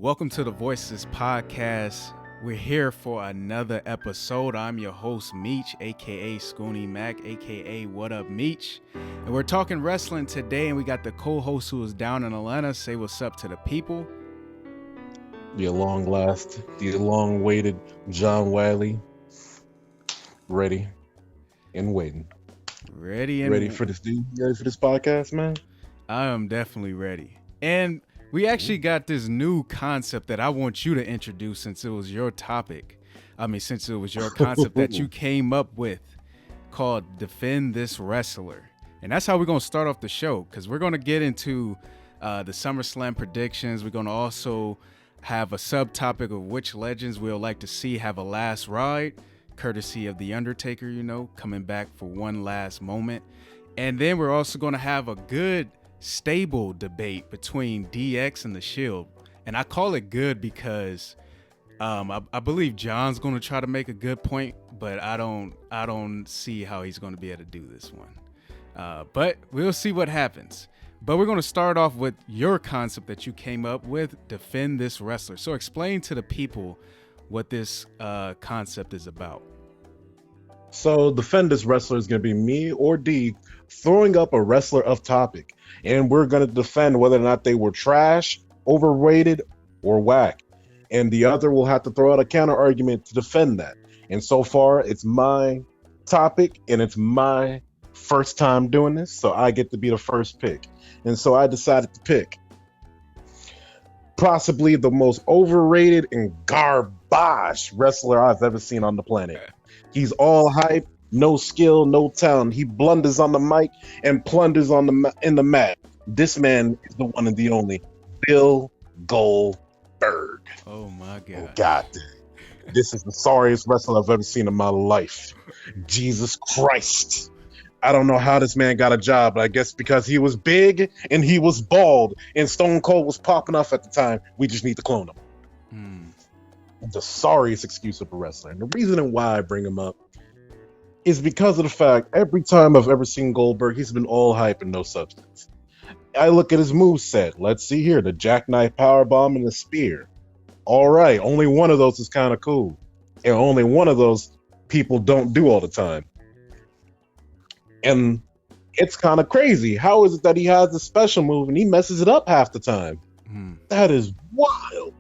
Welcome to the Voiceless podcast. We're here for another episode. I'm your host, Meech, aka Scooney Mac, aka What Up Meech. And we're talking wrestling today, and we got the co-host who is down in Atlanta. Say what's up to the people. The long-awaited John Wiley, ready and waiting. Ready for this dude? Ready for this podcast, man? I am definitely ready. And we actually got this new concept that I want you to introduce since it was your topic. Since it was your concept that you came up with called Defend This Wrestler. And that's how we're going to start off the show, because we're going to get into the SummerSlam predictions. We're going to also have a subtopic of which legends we'll like to see have a last ride, courtesy of The Undertaker, coming back for one last moment. And then we're also going to have a good stable debate between DX and the Shield, and I call it good because I believe John's going to try to make a good point, but I don't see how he's going to be able to do this one. But we'll see what happens. But we're going to start off with your concept that you came up with, Defend This Wrestler. So explain to the people what this concept is about. So Defend This Wrestler is going to be me or D throwing up a wrestler of topic, and we're going to defend whether or not they were trash, overrated, or whack. And the other will have to throw out a counter argument to defend that. And so far, it's my topic, and it's my first time doing this, so I get to be the first pick. And so I decided to pick possibly the most overrated and garbage wrestler I've ever seen on the planet. He's all hype, no skill, no talent. He blunders on the mic and plunders in the mat. This man is the one and the only Bill Goldberg. Oh my God. Oh God. This is the sorriest wrestler I've ever seen in my life. Jesus Christ. I don't know how this man got a job, but I guess because he was big and he was bald and Stone Cold was popping off at the time, we just need to clone him. The sorriest excuse of a wrestler. And the reason why I bring him up is because of the fact every time I've ever seen Goldberg, he's been all hype and no substance. I look at his moveset. Let's see here. The jackknife powerbomb and the spear. All right. Only one of those is kind of cool. And only one of those people don't do all the time. And it's kind of crazy. How is it that he has a special move and he messes it up half the time? That is wild.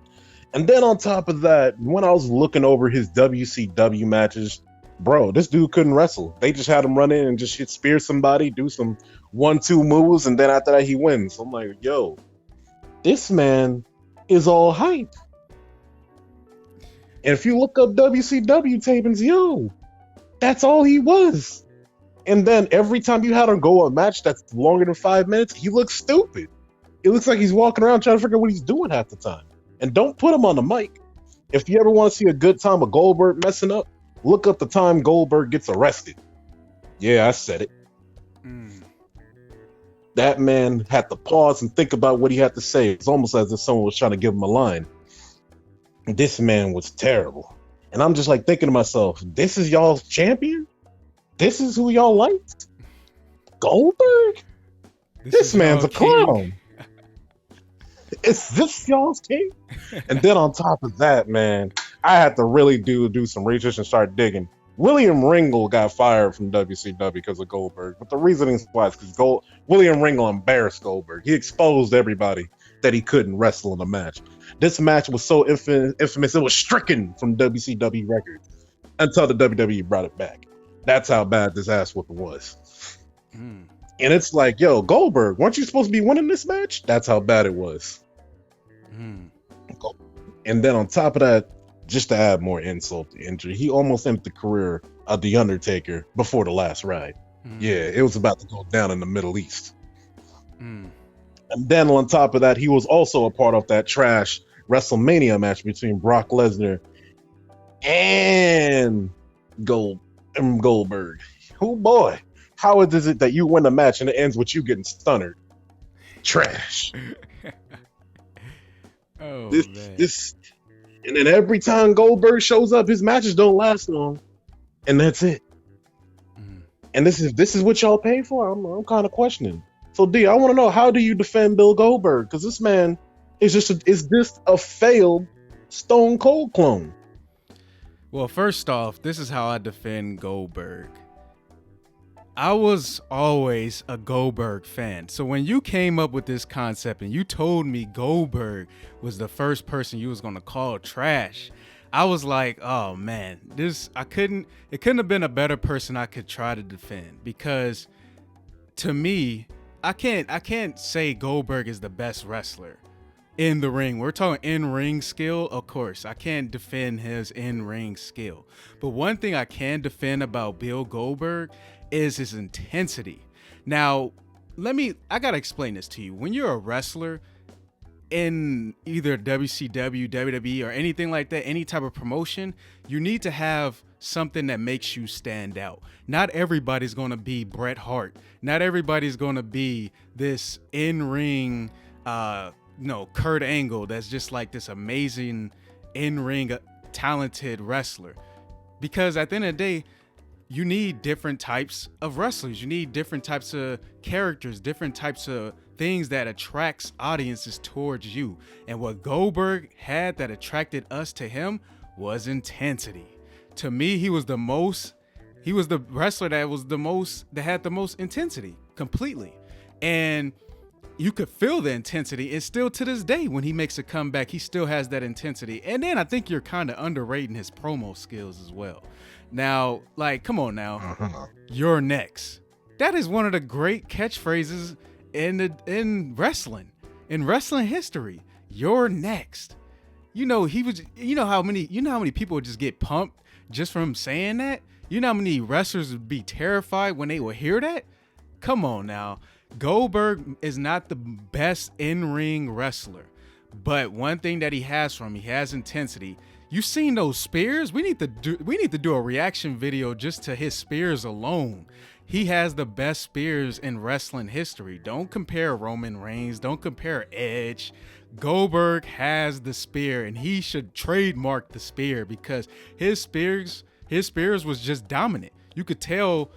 And then on top of that, when I was looking over his WCW matches, bro, this dude couldn't wrestle. They just had him run in and just spear somebody, do some 1-2 moves, and then after that he wins. I'm like, yo, this man is all hype. And if you look up WCW tapings, yo, that's all he was. And then every time you had him go a match that's longer than 5 minutes, he looks stupid. It looks like he's walking around trying to figure out what he's doing half the time. And don't put him on the mic. If you ever want to see a good time of Goldberg messing up, look up the time Goldberg gets arrested. Yeah, I said it. That man had to pause and think about what he had to say. It's almost as if someone was trying to give him a line. This man was terrible. And I'm just like thinking to myself, this is y'all's champion? This is who y'all liked? Goldberg? This man's a clown. Is this y'all's king? And then on top of that, man, I had to really do some research and start digging. William Regal got fired from WCW because of Goldberg. But the reasoning was because William Regal embarrassed Goldberg. He exposed everybody that he couldn't wrestle in a match. This match was so infamous, it was stricken from WCW records until the WWE brought it back. That's how bad this ass whooping was. And it's like, yo, Goldberg, weren't you supposed to be winning this match? That's how bad it was. And then on top of that, just to add more insult to injury, he almost ended the career of The Undertaker before the last ride. Yeah, it was about to go down in the Middle East. And then on top of that, he was also a part of that trash WrestleMania match between Brock Lesnar and Goldberg. Oh boy. How is it that you win a match and it ends with you getting stunned? Trash. Man. This, and then every time Goldberg shows up, his matches don't last long, and that's it. And this is what y'all pay for. I'm kind of questioning. So D, I want to know, how do you defend Bill Goldberg? Because this man It's just a failed Stone Cold clone. Well, first off, this is how I defend Goldberg. I was always a Goldberg fan. So when you came up with this concept and you told me Goldberg was the first person you was going to call trash, I was like, oh man, it couldn't have been a better person I could try to defend, because to me, I can't say Goldberg is the best wrestler in the ring. We're talking in-ring skill, of course. I can't defend his in-ring skill. But one thing I can defend about Bill Goldberg is his intensity. Now, I gotta explain this to you. When you're a wrestler in either WCW, WWE, or anything like that, any type of promotion, you need to have something that makes you stand out. Not everybody's gonna be Bret Hart. Not everybody's gonna be this in-ring, Kurt Angle, that's just like this amazing in-ring talented wrestler. Because at the end of the day, you need different types of wrestlers. You need different types of characters, different types of things that attracts audiences towards you. And what Goldberg had that attracted us to him was intensity. To me, he was the wrestler that had the most intensity completely. And you could feel the intensity, and still to this day, when he makes a comeback, he still has that intensity. And then I think you're kind of underrating his promo skills as well. Now, like, come on now, You're next. That is one of the great catchphrases in wrestling history. You're next. You know how many people would just get pumped just from saying that? You know how many wrestlers would be terrified when they would hear that? Come on now. Goldberg is not the best in-ring wrestler, but one thing that he has intensity. You seen those spears? We need to do a reaction video just to his spears alone. He has the best spears in wrestling history. Don't compare Roman Reigns. Don't compare Edge. Goldberg has the spear, and he should trademark the spear, because his spears was just dominant. You could tell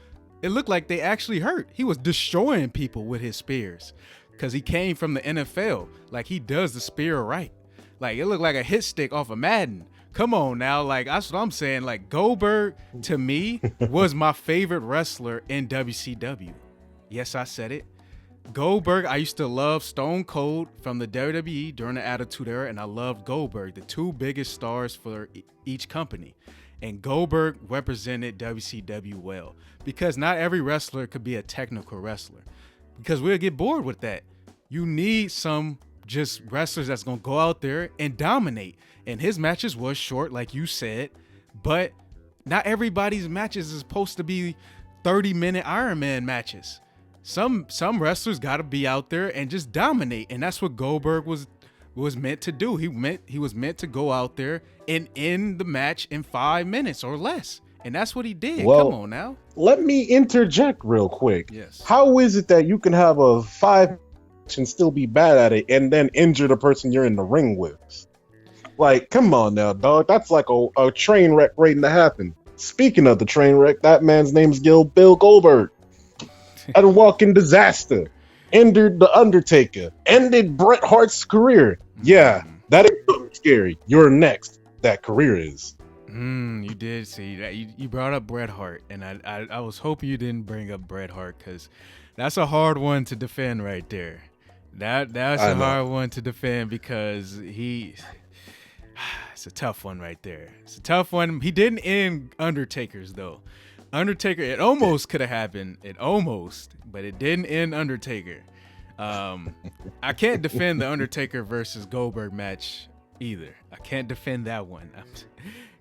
it looked like they actually hurt. He was destroying people with his spears because he came from the NFL. Like, he does the spear right. Like, it looked like a hit stick off of Madden. Come on now, like, that's what I'm saying. Like, Goldberg, to me, was my favorite wrestler in WCW. Yes, I said it. Goldberg, I used to love Stone Cold from the WWE during the Attitude Era, and I loved Goldberg, the two biggest stars for each company. And Goldberg represented WCW well, because not every wrestler could be a technical wrestler, because we'll get bored with that. You need some just wrestlers that's going to go out there and dominate. And his matches was short, like you said, but not everybody's matches is supposed to be 30-minute Iron Man matches. Some wrestlers got to be out there and just dominate, and that's what Goldberg was meant to do. He was meant to go out there and end the match in 5 minutes or less, and that's what he did. Well, come on now. Let me interject real quick. Yes. How is it that you can have a 5 and still be bad at it and then injure the person you're in the ring with? Like, come on now, dog. That's like a train wreck waiting to happen. Speaking of the train wreck, that man's name is Bill Goldberg. A walking disaster. Ended The Undertaker. Ended Bret Hart's career. Yeah, that is scary. You're next. That career is. You did see that. You brought up Bret Hart, and I was hoping you didn't bring up Bret Hart, because that's a hard one to defend right there. That's a hard one to defend, because it's a tough one right there. It's a tough one. He didn't end Undertaker's, though. Undertaker, it almost could have happened. But it didn't end Undertaker. I can't defend the Undertaker versus Goldberg match either. I can't defend that one.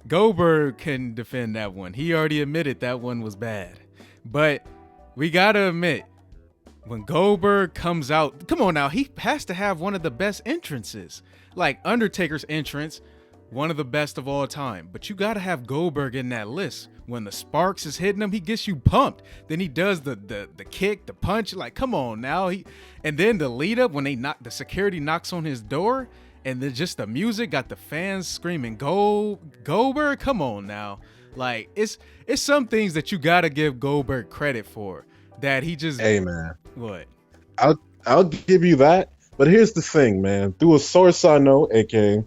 Goldberg can defend that one. He already admitted that one was bad. But we gotta admit, when Goldberg comes out, come on now, he has to have one of the best entrances. Like Undertaker's entrance, one of the best of all time. But you gotta have Goldberg in that list. When the sparks is hitting him, he gets you pumped. Then he does the kick, the punch. Like, come on now. And then the lead up when the security knocks on his door, and then just the music got the fans screaming, Goldberg. Come on now. Like, it's some things that you gotta give Goldberg credit for. That he just. Hey man. What? I'll give you that. But here's the thing, man. Through a source I know, aka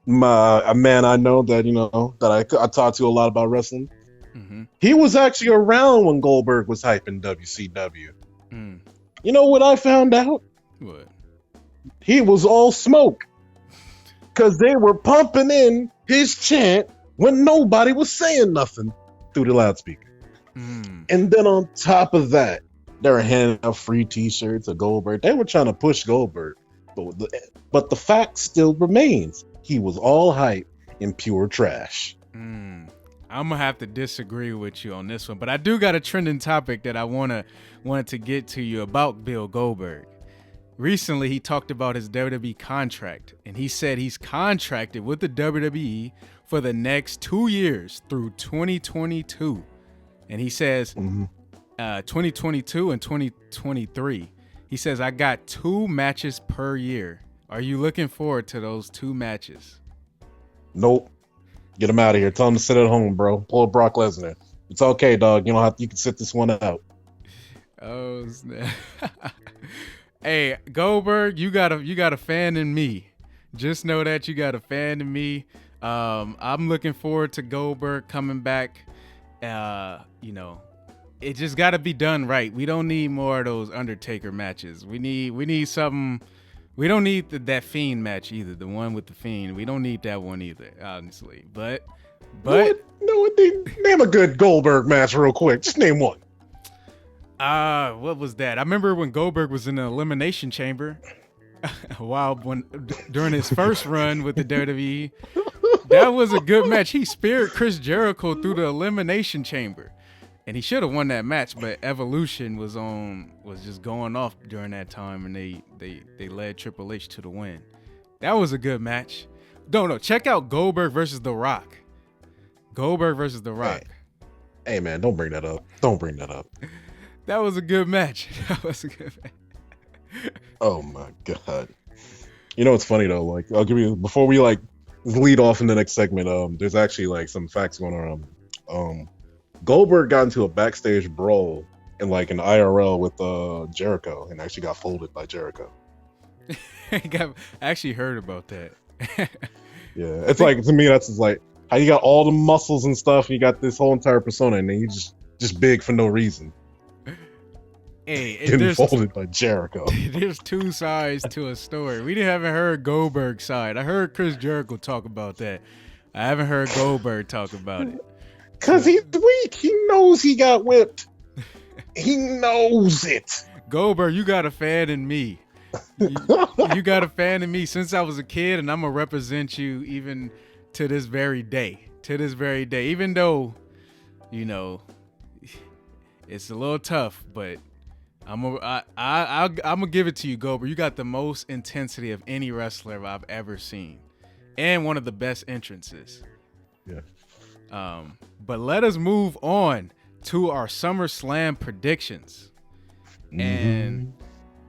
a man I know that that I talk to a lot about wrestling. Mm-hmm. He was actually around when Goldberg was hyping WCW. Mm. You know what I found out? What? He was all smoke because they were pumping in his chant when nobody was saying nothing through the loudspeaker. Mm. And then on top of that, they were handing out free T-shirts of Goldberg. They were trying to push Goldberg, but the fact still remains: he was all hype and pure trash. I'm gonna have to disagree with you on this one, but I do got a trending topic that I wanted to get to you about Bill Goldberg. Recently, he talked about his WWE contract, and he said he's contracted with the WWE for the next 2 years through 2022. And he says 2022 and 2023. He says, I got 2 matches per year. Are you looking forward to those 2 matches? Nope. Get him out of here. Tell him to sit at home, bro. Pull a Brock Lesnar. It's okay, dog. You don't have to. You can sit this one out. Oh snap! Hey, Goldberg, you got a fan in me. Just know that you got a fan in me. I'm looking forward to Goldberg coming back. It just got to be done right. We don't need more of those Undertaker matches. We need something. We don't need that Fiend match either. The one with the Fiend. We don't need that one either, honestly. But name a good Goldberg match real quick. Just name one. What was that? I remember when Goldberg was in the Elimination Chamber. During his first run with the WWE. That was a good match. He speared Chris Jericho through the Elimination Chamber. And he should have won that match, but Evolution was just going off during that time, and they led Triple H to the win. That was a good match. No, check out Goldberg versus The Rock. Goldberg versus The Rock. Hey man, don't bring that up. Don't bring that up. That was a good match. That was a good match. Oh my god. You know what's funny though? Like, I'll give you before we lead off in the next segment. There's actually some facts going around. Goldberg got into a backstage brawl in an IRL with Jericho, and actually got folded by Jericho. I actually heard about that. Yeah, it's to me that's just how you got all the muscles and stuff, and you got this whole entire persona, and then you just big for no reason. Hey, getting folded by Jericho. There's 2 sides to a story. We haven't heard Goldberg's side. I heard Chris Jericho talk about that. I haven't heard Goldberg talk about it. Cause he's weak. He knows he got whipped. He knows it. Goldberg, you got a fan in me. You got a fan in me since I was a kid, and I'm gonna represent you even to this very day. Even though, it's a little tough, but I'm gonna give it to you, Goldberg. You got the most intensity of any wrestler I've ever seen, and one of the best entrances. Yeah. But let us move on to our SummerSlam predictions. Mm-hmm. And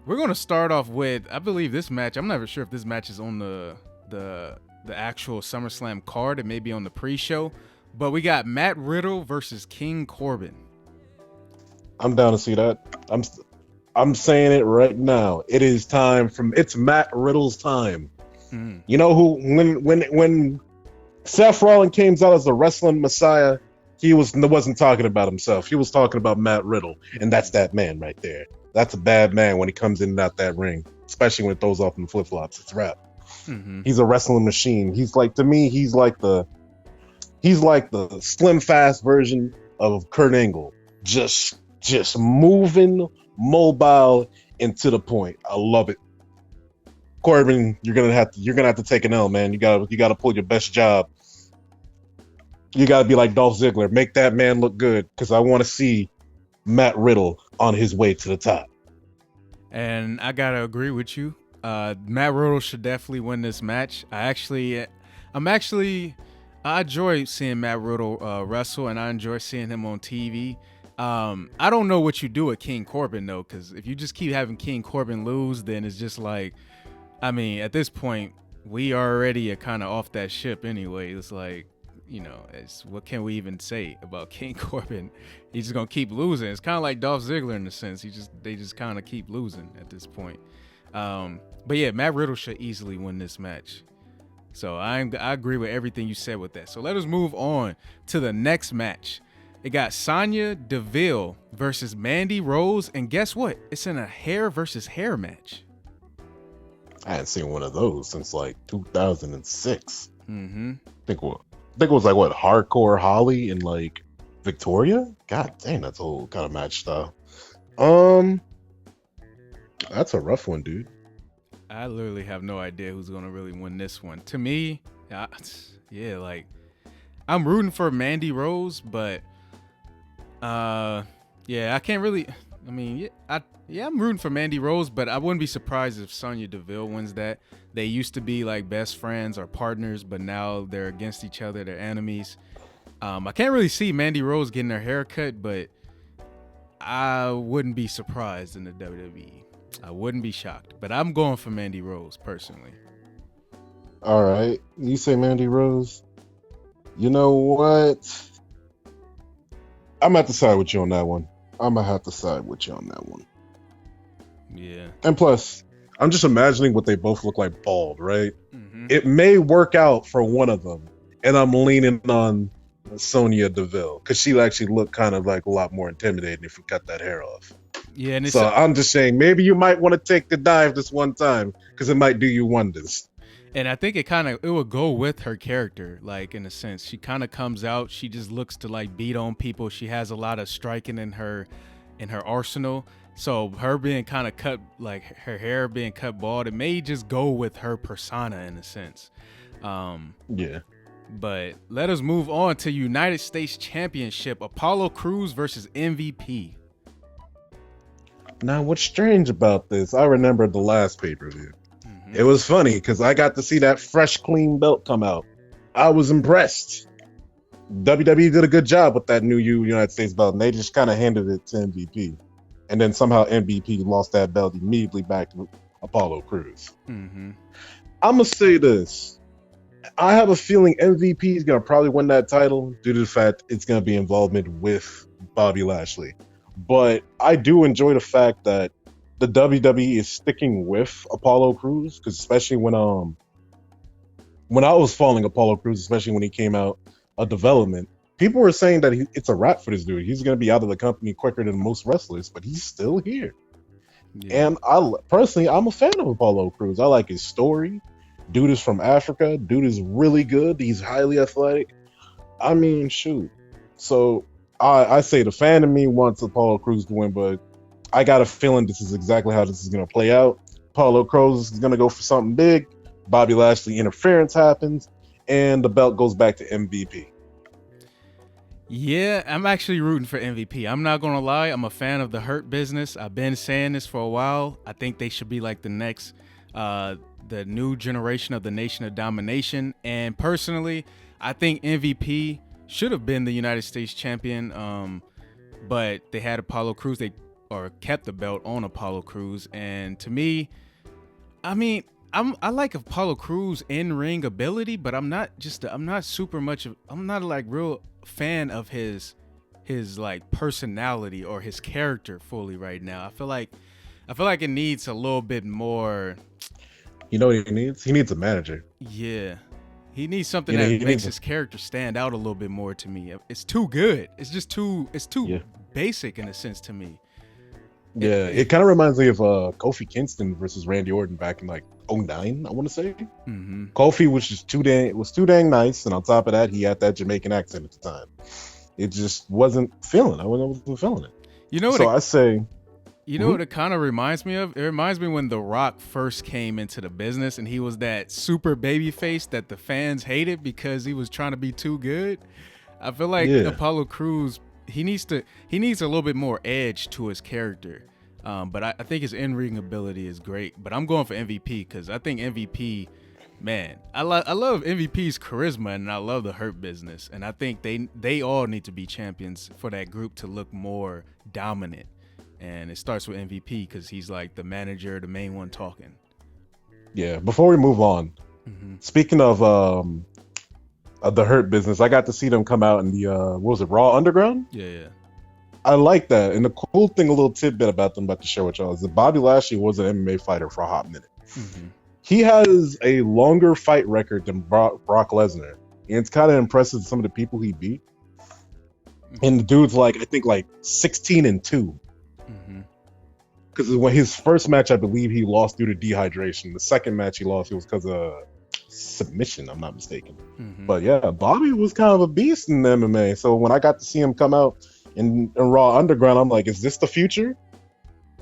we're going to start off with, I believe this match, I'm never sure if this match is on the actual SummerSlam card. It may be on the pre-show. But we got Matt Riddle versus King Corbin. I'm down to see that. I'm saying it right now. It is time it's Matt Riddle's time. Mm. You know who, when Seth Rollins came out as the wrestling messiah, he wasn't talking about himself. He was talking about Matt Riddle, and that's that man right there. That's a bad man when he comes in and out that ring, especially when it throws off in flip-flops. It's rap. Mm-hmm. He's a wrestling machine. To me, he's like the slim fast version of Kurt Angle. Just moving, mobile, and to the point. I love it. Corbin, you're gonna have to take an L, man. You gotta pull your best job. You gotta be like Dolph Ziggler, make that man look good, because I want to see Matt Riddle on his way to the top. And I gotta agree with you. Matt Riddle should definitely win this match. I enjoy seeing Matt Riddle wrestle, and I enjoy seeing him on TV. I don't know what you do with King Corbin though, because if you just keep having King Corbin lose, then it's just at this point, we already are kind of off that ship anyway. It's what can we even say about King Corbin? He's just gonna keep losing. It's kind of like Dolph Ziggler in a sense. They just kind of keep losing at this point. But yeah, Matt Riddle should easily win this match. So I agree with everything you said with that. So let us move on to the next match. It got Sonya Deville versus Mandy Rose, and guess what? It's in a hair versus hair match. I hadn't seen one of those since like 2006. Mm-hmm. I think it was like what, Hardcore Holly and like Victoria. God dang, that's a whole kind of match style. That's a rough one, dude. I literally have no idea who's gonna really win this one. To me, yeah, like I'm rooting for Mandy Rose, but yeah, I can't really. I mean, I'm rooting for Mandy Rose, but I wouldn't be surprised if Sonya Deville wins that. They used to be like best friends or partners, but now they're against each other. They're enemies. I can't really see Mandy Rose getting her hair cut, but I wouldn't be surprised in the WWE. I wouldn't be shocked, but I'm going for Mandy Rose personally. All right, you say Mandy Rose. You know what? I'm gonna have to side with you on that one. Yeah. And plus, I'm just imagining what they both look like bald, right? Mm-hmm. It may work out for one of them, and I'm leaning on Sonya Deville because she actually looked kind of like a lot more intimidating if we cut that hair off. Yeah, and so I'm just saying maybe you might want to take the dive this one time because it might do you wonders. And I think it would go with her character, like in a sense. She kind of comes out, she just looks to like beat on people. She has a lot of striking in her arsenal. So her being kind of cut, like her hair being cut bald, it may just go with her persona in a sense. Yeah. But let us move on to United States Championship. Apollo Crews versus MVP. Now, what's strange about this, I remember the last pay-per-view. Mm-hmm. It was funny because I got to see that fresh, clean belt come out. I was impressed. WWE did a good job with that new United States belt, and they just kind of handed it to MVP. And then somehow MVP lost that belt immediately back to Apollo Crews. Mm-hmm. I'm going to say this. I have a feeling MVP is going to probably win that title due to the fact it's going to be involvement with Bobby Lashley. But I do enjoy the fact that the WWE is sticking with Apollo Crews, because especially when I was following Apollo Crews, especially when he came out of development, people were saying that it's a wrap for this dude. He's going to be out of the company quicker than most wrestlers, but he's still here. Yeah. And I'm a fan of Apollo Crews. I like his story. Dude is from Africa. Dude is really good. He's highly athletic. I mean, shoot. So I say the fan in me wants Apollo Crews to win, but I got a feeling this is exactly how this is going to play out. Apollo Crews is going to go for something big. Bobby Lashley interference happens, and the belt goes back to MVP. Yeah, I'm actually rooting for MVP. I'm not going to lie. I'm a fan of the Hurt Business. I've been saying this for a while. I think they should be like the next, the new generation of the Nation of Domination. And personally, I think MVP should have been the United States champion, but they had Apollo Crews. They kept the belt on Apollo Crews, and to me, I mean, I like Apollo Crews in ring ability, but I'm not like real fan of his like personality or his character fully right now. I feel like it needs a little bit more. You know what he needs? He needs a manager. Yeah. He needs something that makes his character stand out a little bit more to me. It's too good. It's too basic in a sense to me. Yeah, it kind of reminds me of Kofi Kingston versus Randy Orton back in like 2009, I want to say. Mm-hmm. Kofi was just too dang nice, and on top of that, he had that Jamaican accent at the time. It just wasn't feeling. I wasn't feeling it. You know what? So I say. You know what it kind of reminds me of? It reminds me when The Rock first came into the business and he was that super baby face that the fans hated because he was trying to be too good. I feel like Apollo Crews, he needs a little bit more edge to his character. But I think his in-ring ability is great. But I'm going for MVP because I think MVP, man, I love MVP's charisma and I love the Hurt Business. And I think they all need to be champions for that group to look more dominant. And it starts with MVP because he's like the manager, the main one talking. Yeah. Before we move on, speaking of the Hurt Business, I got to see them come out in the what was it, Raw Underground? Yeah. I like that. And the cool thing, a little tidbit about them, about to share with y'all, is that Bobby Lashley was an MMA fighter for a hot minute. Mm-hmm. He has a longer fight record than Brock Lesnar. And it's kind of impressive, some of the people he beat. Mm-hmm. And the dude's like, I think like 16-2. Because when his first match, I believe he lost due to dehydration. The second match he lost, it was because of submission, I'm not mistaken. Mm-hmm. But yeah, Bobby was kind of a beast in MMA. So when I got to see him come out in Raw Underground, I'm like, is this the future?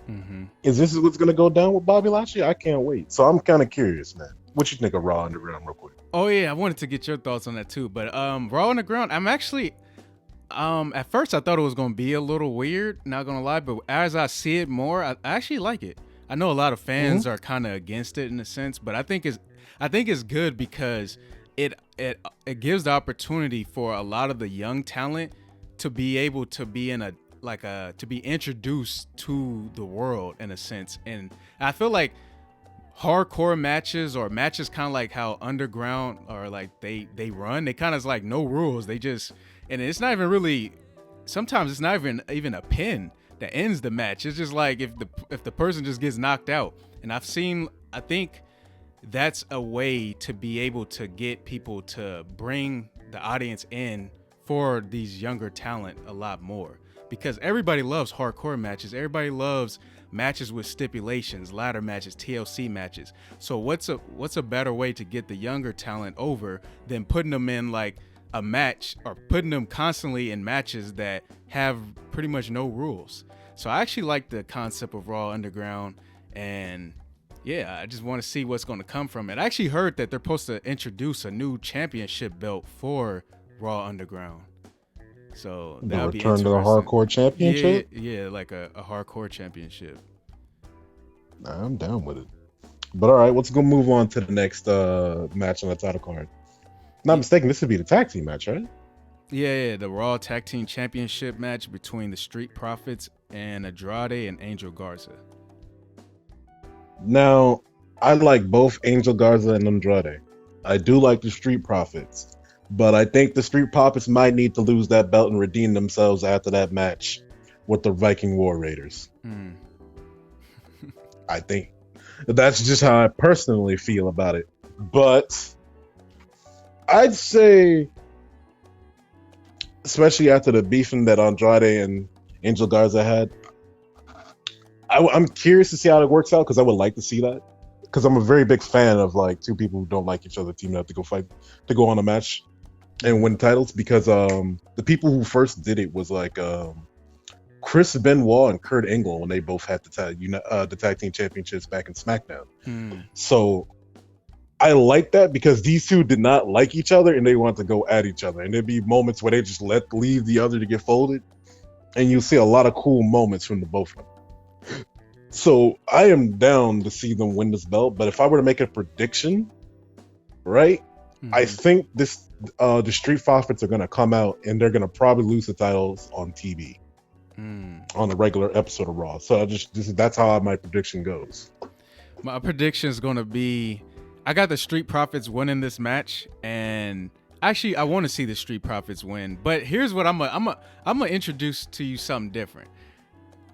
Mm-hmm. Is this what's going to go down with Bobby Lashley? I can't wait. So I'm kind of curious, man. What you think of Raw Underground real quick? Oh yeah, I wanted to get your thoughts on that too. But Raw Underground, I'm actually at first I thought it was gonna be a little weird, not gonna lie, but as I see it more, I actually like it. I know a lot of fans are kind of against it in a sense, but I think it's good because it gives the opportunity for a lot of the young talent to be able to be in to be introduced to the world in a sense. And I feel like hardcore matches or matches kind of like how Underground or like they run, they kind of like no rules. They just, and it's not even really, sometimes it's not even a pin that ends the match. It's just like if the person just gets knocked out. And I think that's a way to be able to get people to bring the audience in for these younger talent a lot more, because everybody loves hardcore matches. Everybody loves matches with stipulations, ladder matches, TLC matches. So what's a better way to get the younger talent over than putting them in like a match, or putting them constantly in matches that have pretty much no rules. So I actually like the concept of Raw Underground, and yeah, I just want to see what's going to come from it. I actually heard that they're supposed to introduce a new championship belt for Raw Underground. So that would be return to the hardcore championship. Yeah, like a hardcore championship. I'm down with it. But all right, let's go move on to the next match on the title card. Not mistaken, this would be the tag team match, right? Yeah, the Raw Tag Team Championship match between the Street Profits and Andrade and Angel Garza. Now, I like both Angel Garza and Andrade. I do like the Street Profits, but I think the Street Profits might need to lose that belt and redeem themselves after that match with the Viking War Raiders. I think that's just how I personally feel about it. But I'd say, especially after the beefing that Andrade and Angel Garza had, I'm curious to see how it works out, because I would like to see that. Because I'm a very big fan of like two people who don't like each other teaming up to go fight, to go on a match and win titles. Because the people who first did it was like Chris Benoit and Kurt Angle when they both had the tag team championships back in SmackDown. So I like that, because these two did not like each other and they wanted to go at each other, and there'd be moments where they just leave the other to get folded, and you'll see a lot of cool moments from the both of them. So I am down to see them win this belt, but if I were to make a prediction, right, I think the Street Profits are going to come out and they're going to probably lose the titles on TV. On a regular episode of Raw. So that's how my prediction goes. My prediction is going to be, I got the Street Profits winning this match, and actually I want to see the Street Profits win. But here's what I'm gonna introduce to you something different.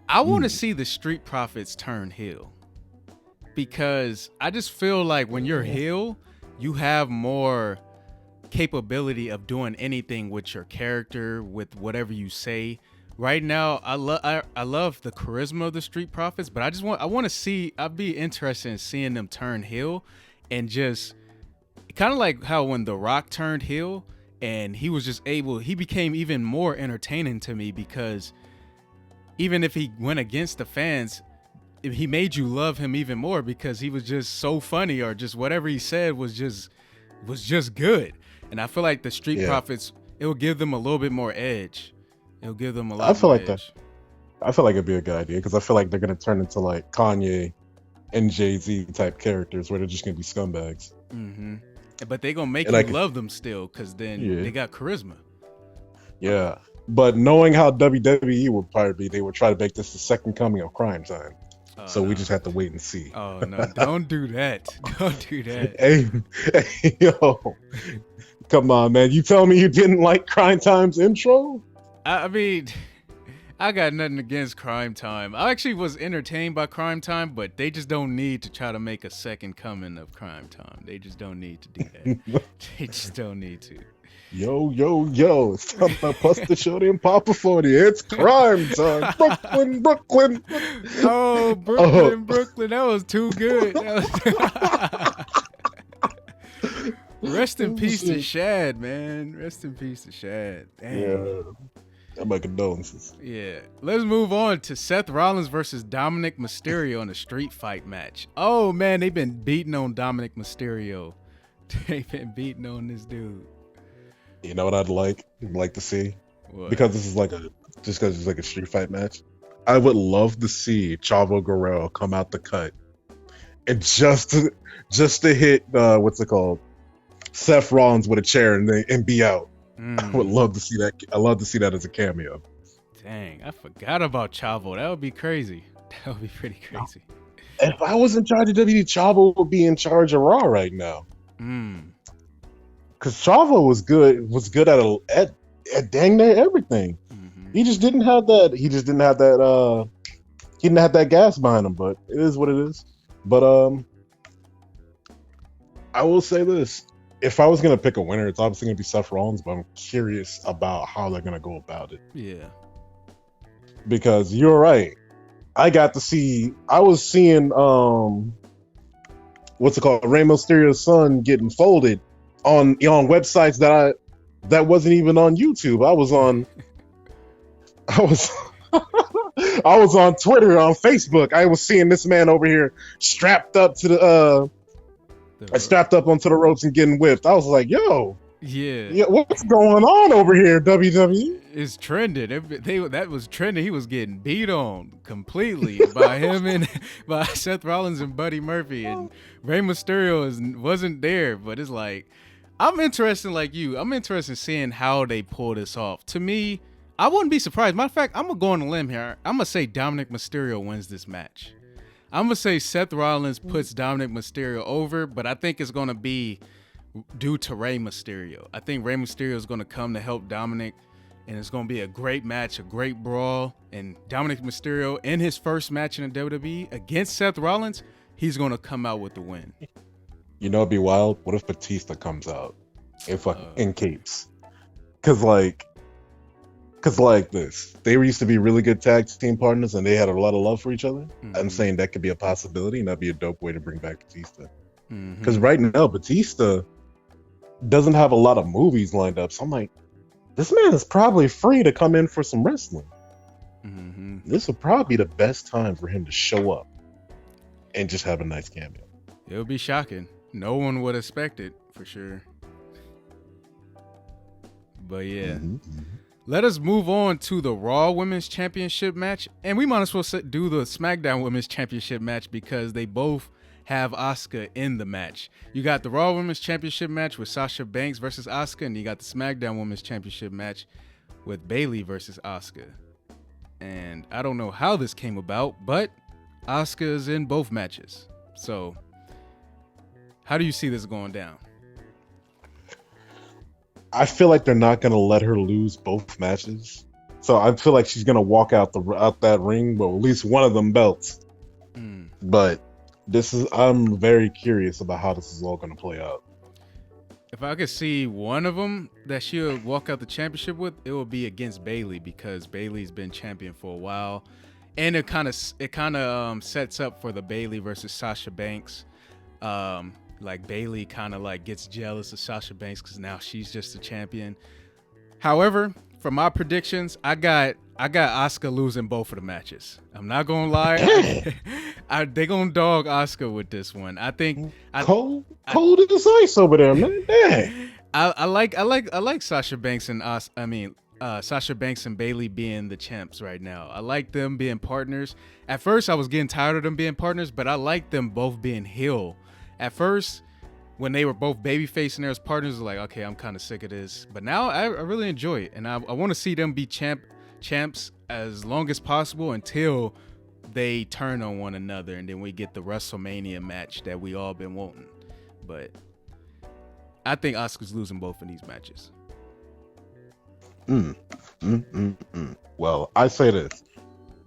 I want to see the Street Profits turn heel, because I just feel like when you're heel, you have more capability of doing anything with your character, with whatever you say. Right now, I love the charisma of the Street Profits, but I'd be interested in seeing them turn heel, and just kind of like how when The Rock turned heel and he became even more entertaining to me, because even if he went against the fans, he made you love him even more, because he was just so funny, or just whatever he said was just good. And I feel like the Street Profits, it will give them a little bit more edge. It'll give them a lot. I feel like it'd be a good idea, because I feel like they're gonna turn into like Kanye and Jay-Z type characters, where they're just gonna be scumbags. But they're gonna make you love them still, because then they got charisma. Yeah, but knowing how WWE would probably be, they would try to make this the second coming of Crime Time. So we just have to wait and see. Oh no! Don't do that! Don't do that! Hey, yo, come on, man! You tell me you didn't like Crime Time's intro? I mean, I got nothing against Crime Time. I actually was entertained by Crime Time, but they just don't need to try to make a second coming of Crime Time. They just don't need to do that. They just don't need to. Yo, yo, yo. It's time to bust the shorty and Papa 40. It's crime time. Brooklyn, Brooklyn. Oh, Brooklyn, Brooklyn. That was too good. Rest in peace to Shad, man. Rest in peace to Shad. Dang. Yeah. My condolences. Yeah. Let's move on to Seth Rollins versus Dominic Mysterio in a street fight match. Oh, man, they've been beating on Dominic Mysterio. They've been beating on this dude. You know what I'd like to see? What? Because this is just because it's like a street fight match. I would love to see Chavo Guerrero come out the cut and just to hit what's it called? Seth Rollins with a chair and be out. I would love to see that. I love to see that as a cameo. Dang, I forgot about Chavo. That would be crazy. That would be pretty crazy. If I was in charge of WWE, Chavo would be in charge of Raw right now. Because Chavo was good at dang near everything. Mm-hmm. He just didn't have that. He didn't have that gas behind him. But it is what it is. But I will say this: if I was gonna pick a winner, it's obviously gonna be Seth Rollins. But I'm curious about how they're gonna go about it. Yeah. Because you're right. I was seeing what's it called? Rey Mysterio's son getting folded on websites that wasn't even on YouTube. I was on Twitter, on Facebook. I was seeing this man over here strapped up to strapped up onto the ropes and getting whipped. I was like, yo, yeah, what's going on over here, WWE? It's trending. That was trending. He was getting beat on completely by him and by Seth Rollins and Buddy Murphy, and Rey Mysterio wasn't there. But it's like, I'm interested like you. I'm interested in seeing how they pull this off. To me, I wouldn't be surprised. Matter of fact, I'm gonna go on a limb here. I'm gonna say Dominic Mysterio wins this match. I'm gonna say Seth Rollins puts Dominic Mysterio over, but I think it's gonna be due to Rey Mysterio. I think Rey Mysterio is gonna come to help Dominic, and it's gonna be a great match, a great brawl. And Dominic Mysterio, in his first match in the WWE against Seth Rollins, he's gonna come out with the win. You know, it'd be wild. What if Batista comes out in capes? Because like this, they used to be really good tag team partners, and they had a lot of love for each other. Mm-hmm. I'm saying that could be a possibility, and that'd be a dope way to bring back Batista. Because right now, Batista doesn't have a lot of movies lined up. So I'm like, this man is probably free to come in for some wrestling. Mm-hmm. This would probably be the best time for him to show up and just have a nice cameo. It would be shocking. No one would expect it, for sure. But yeah. Mm-hmm. Let us move on to the Raw Women's Championship match. And we might as well do the SmackDown Women's Championship match because they both have Asuka in the match. You got the Raw Women's Championship match with Sasha Banks versus Asuka, and you got the SmackDown Women's Championship match with Bayley versus Asuka. And I don't know how this came about, but Asuka is in both matches. So, how do you see this going down? I feel like they're not going to let her lose both matches. So I feel like she's going to walk out that ring with at least one of them belts. But I'm very curious about how this is all going to play out. If I could see one of them that she'll walk out the championship with, it will be against Bayley, because Bayley's been champion for a while. And it kind of sets up for the Bayley versus Sasha Banks. Like Bayley kind of like gets jealous of Sasha Banks because now she's just a champion. However, for my predictions, I got Asuka losing both of the matches. I'm not gonna lie, they gonna dog Asuka with this one. I think cold as ice over there, man. Dang. I like Sasha Banks and Sasha Banks and Bayley being the champs right now. I like them being partners. At first, I was getting tired of them being partners, but I like them both being heel. At first, when they were both babyface and there as partners, I was like, okay, I'm kind of sick of this. But now I really enjoy it. And I want to see them be champs as long as possible until they turn on one another. And then we get the WrestleMania match that we all been wanting. But I think Asuka's losing both of these matches. Mm, Well, I say this: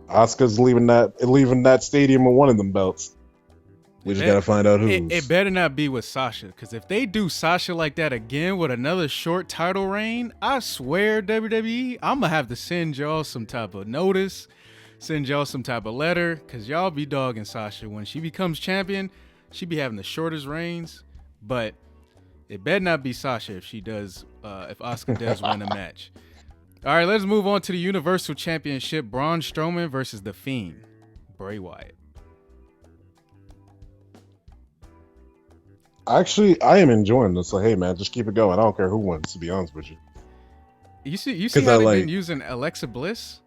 Oscar's leaving that stadium with one of them belts. We just gotta find out It whose. better not be with Sasha, because if they do Sasha like that again with another short title reign, I swear, WWE, I'm gonna have to send y'all some type of notice, send y'all some type of letter, because y'all be dogging Sasha. When she becomes champion, she be having the shortest reigns, but it better not be Sasha if Oscar does win a match. All right, let's move on to the Universal Championship. Braun Strowman versus The Fiend, Bray Wyatt. Actually, I am enjoying this. So, hey, man, just keep it going. I don't care who wins, to be honest with you. You see Because how they've been using Alexa Bliss?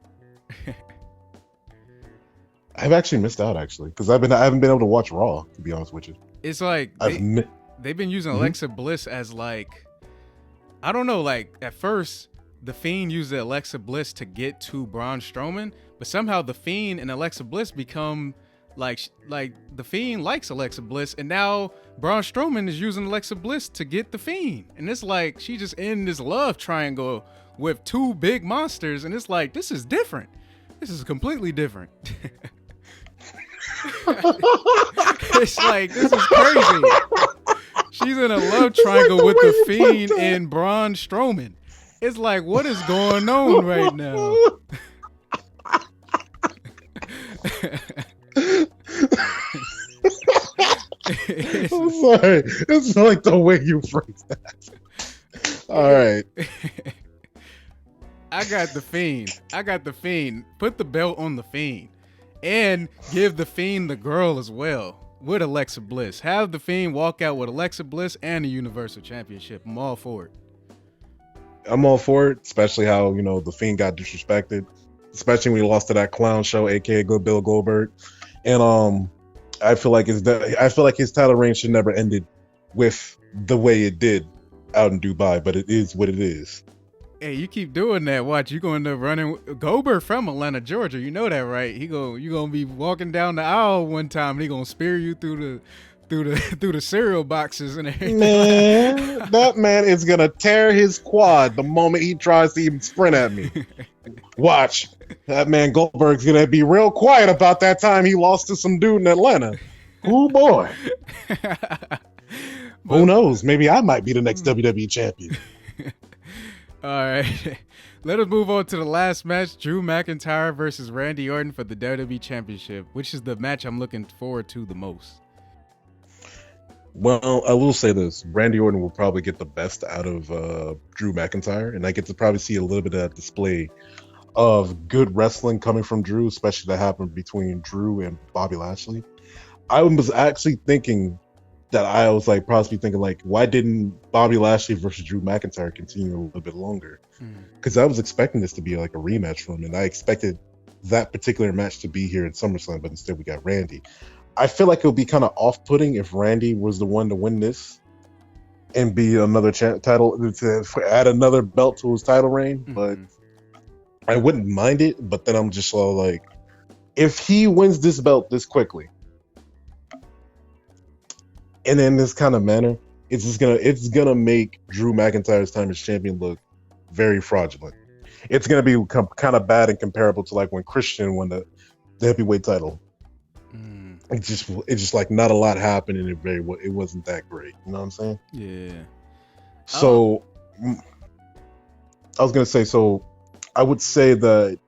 I've actually missed out because I haven't been able to watch Raw, to be honest with you. It's like they've been using Alexa Bliss as like, I don't know, like at first the Fiend used Alexa Bliss to get to Braun Strowman, but somehow the Fiend and Alexa Bliss become like the Fiend likes Alexa Bliss, and now Braun Strowman is using Alexa Bliss to get the Fiend, and it's like she just in this love triangle with two big monsters, and it's like this is different. This is completely different. It's like this is crazy. She's in a love triangle with the Fiend and Braun Strowman. It's like, what is going on right now? I'm sorry. It's like the way you phrase that. All right. I got the Fiend. Put the belt on the Fiend. And give the Fiend the girl as well with Alexa Bliss. Have the Fiend walk out with Alexa Bliss and the Universal Championship. I'm all for it. I'm all for it, especially how, the Fiend got disrespected, especially when he lost to that clown show, aka Good Bill Goldberg. And I feel like his title reign should never ended with the way it did out in Dubai, but it is what it is. Hey, you keep doing that. Watch, you gonna end up running. Goldberg from Atlanta, Georgia. You know that, right? You gonna be walking down the aisle one time, and he gonna spear you through the cereal boxes and everything. Man, that man is gonna tear his quad the moment he tries to even sprint at me. Watch, that man Goldberg's gonna be real quiet about that time he lost to some dude in Atlanta. Oh boy. Who knows? Maybe I might be the next WWE champion. All right, let us move on to the last match: Drew McIntyre versus Randy Orton for the WWE Championship, which is the match I'm looking forward to the most. Well, I will say this: Randy Orton will probably get the best out of Drew McIntyre, and I get to probably see a little bit of that display of good wrestling coming from Drew, especially that happened between Drew and Bobby Lashley. I was actually thinking that why didn't Bobby Lashley versus Drew McIntyre continue a little bit longer? Because I was expecting this to be like a rematch for him, and I expected that particular match to be here in SummerSlam, but instead we got Randy. I feel like it would be kind of off-putting if Randy was the one to win this and be another title to add another belt to his title reign, but I wouldn't mind it. But then I'm just like, if he wins this belt this quickly, and in this kind of manner, it's gonna make Drew McIntyre's time as champion look very fraudulent. It's gonna be kind of bad and comparable to like when Christian won the heavyweight title. It's just like not a lot happened, and it wasn't that great. You know what I'm saying? Yeah. So I was gonna say, so I would say that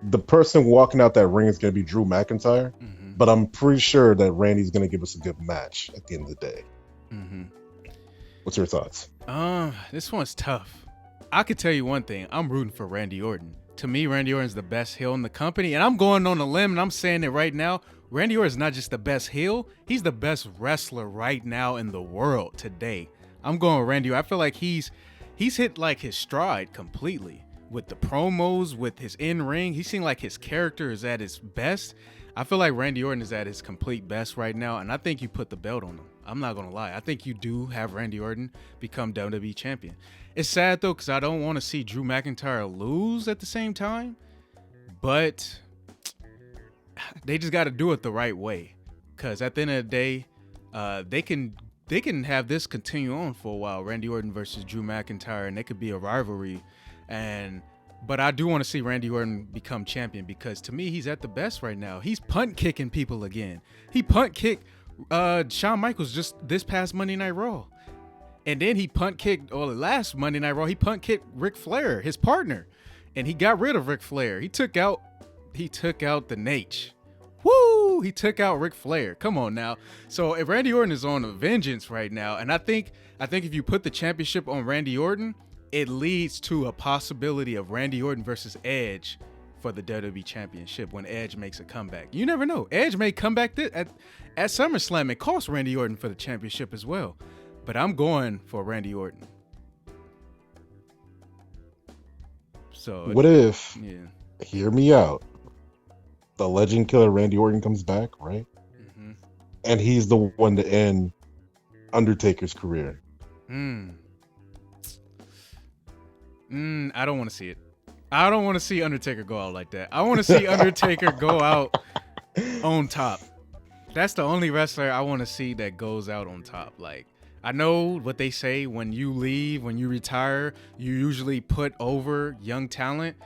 the person walking out that ring is gonna be Drew McIntyre. But I'm pretty sure that Randy's going to give us a good match at the end of the day. What's your thoughts? This one's tough. I could tell you one thing. I'm rooting for Randy Orton. To me, Randy Orton's the best heel in the company. And I'm going on a limb and I'm saying it right now. Randy Orton's not just the best heel. He's the best wrestler right now in the world today. I'm going with Randy Orton. I feel like he's hit like his stride completely with the promos, with his in-ring. He seemed like his character is at his best. I feel like Randy Orton is at his complete best right now, and I think you put the belt on him. I'm not going to lie. I think you do have Randy Orton become WWE champion. It's sad, though, because I don't want to see Drew McIntyre lose at the same time, but they just got to do it the right way, because at the end of the day, they can have this continue on for a while, Randy Orton versus Drew McIntyre, and it could be a rivalry But I do want to see Randy Orton become champion because to me he's at the best right now. He's punt kicking people again. He punt kicked Shawn Michaels just this past Monday Night Raw. And then he punt kicked, last Monday Night Raw, he punt kicked Ric Flair, his partner. And he got rid of Ric Flair. He took out the Meech. Woo! He took out Ric Flair. Come on now. So if Randy Orton is on a vengeance right now, and I think if you put the championship on Randy Orton, it leads to a possibility of Randy Orton versus Edge for the WWE Championship when Edge makes a comeback. You never know. Edge may come back at SummerSlam and cost Randy Orton for the championship as well. But I'm going for Randy Orton. So what if, yeah. Hear me out, the legend killer Randy Orton comes back, right? Mm-hmm. And he's the one to end Undertaker's career. I don't want to see it. I don't want to see Undertaker go out like that. I want to see Undertaker go out on top. That's the only wrestler I want to see that goes out on top. Like, I know what they say, when you leave, when you retire, you usually put over young talent.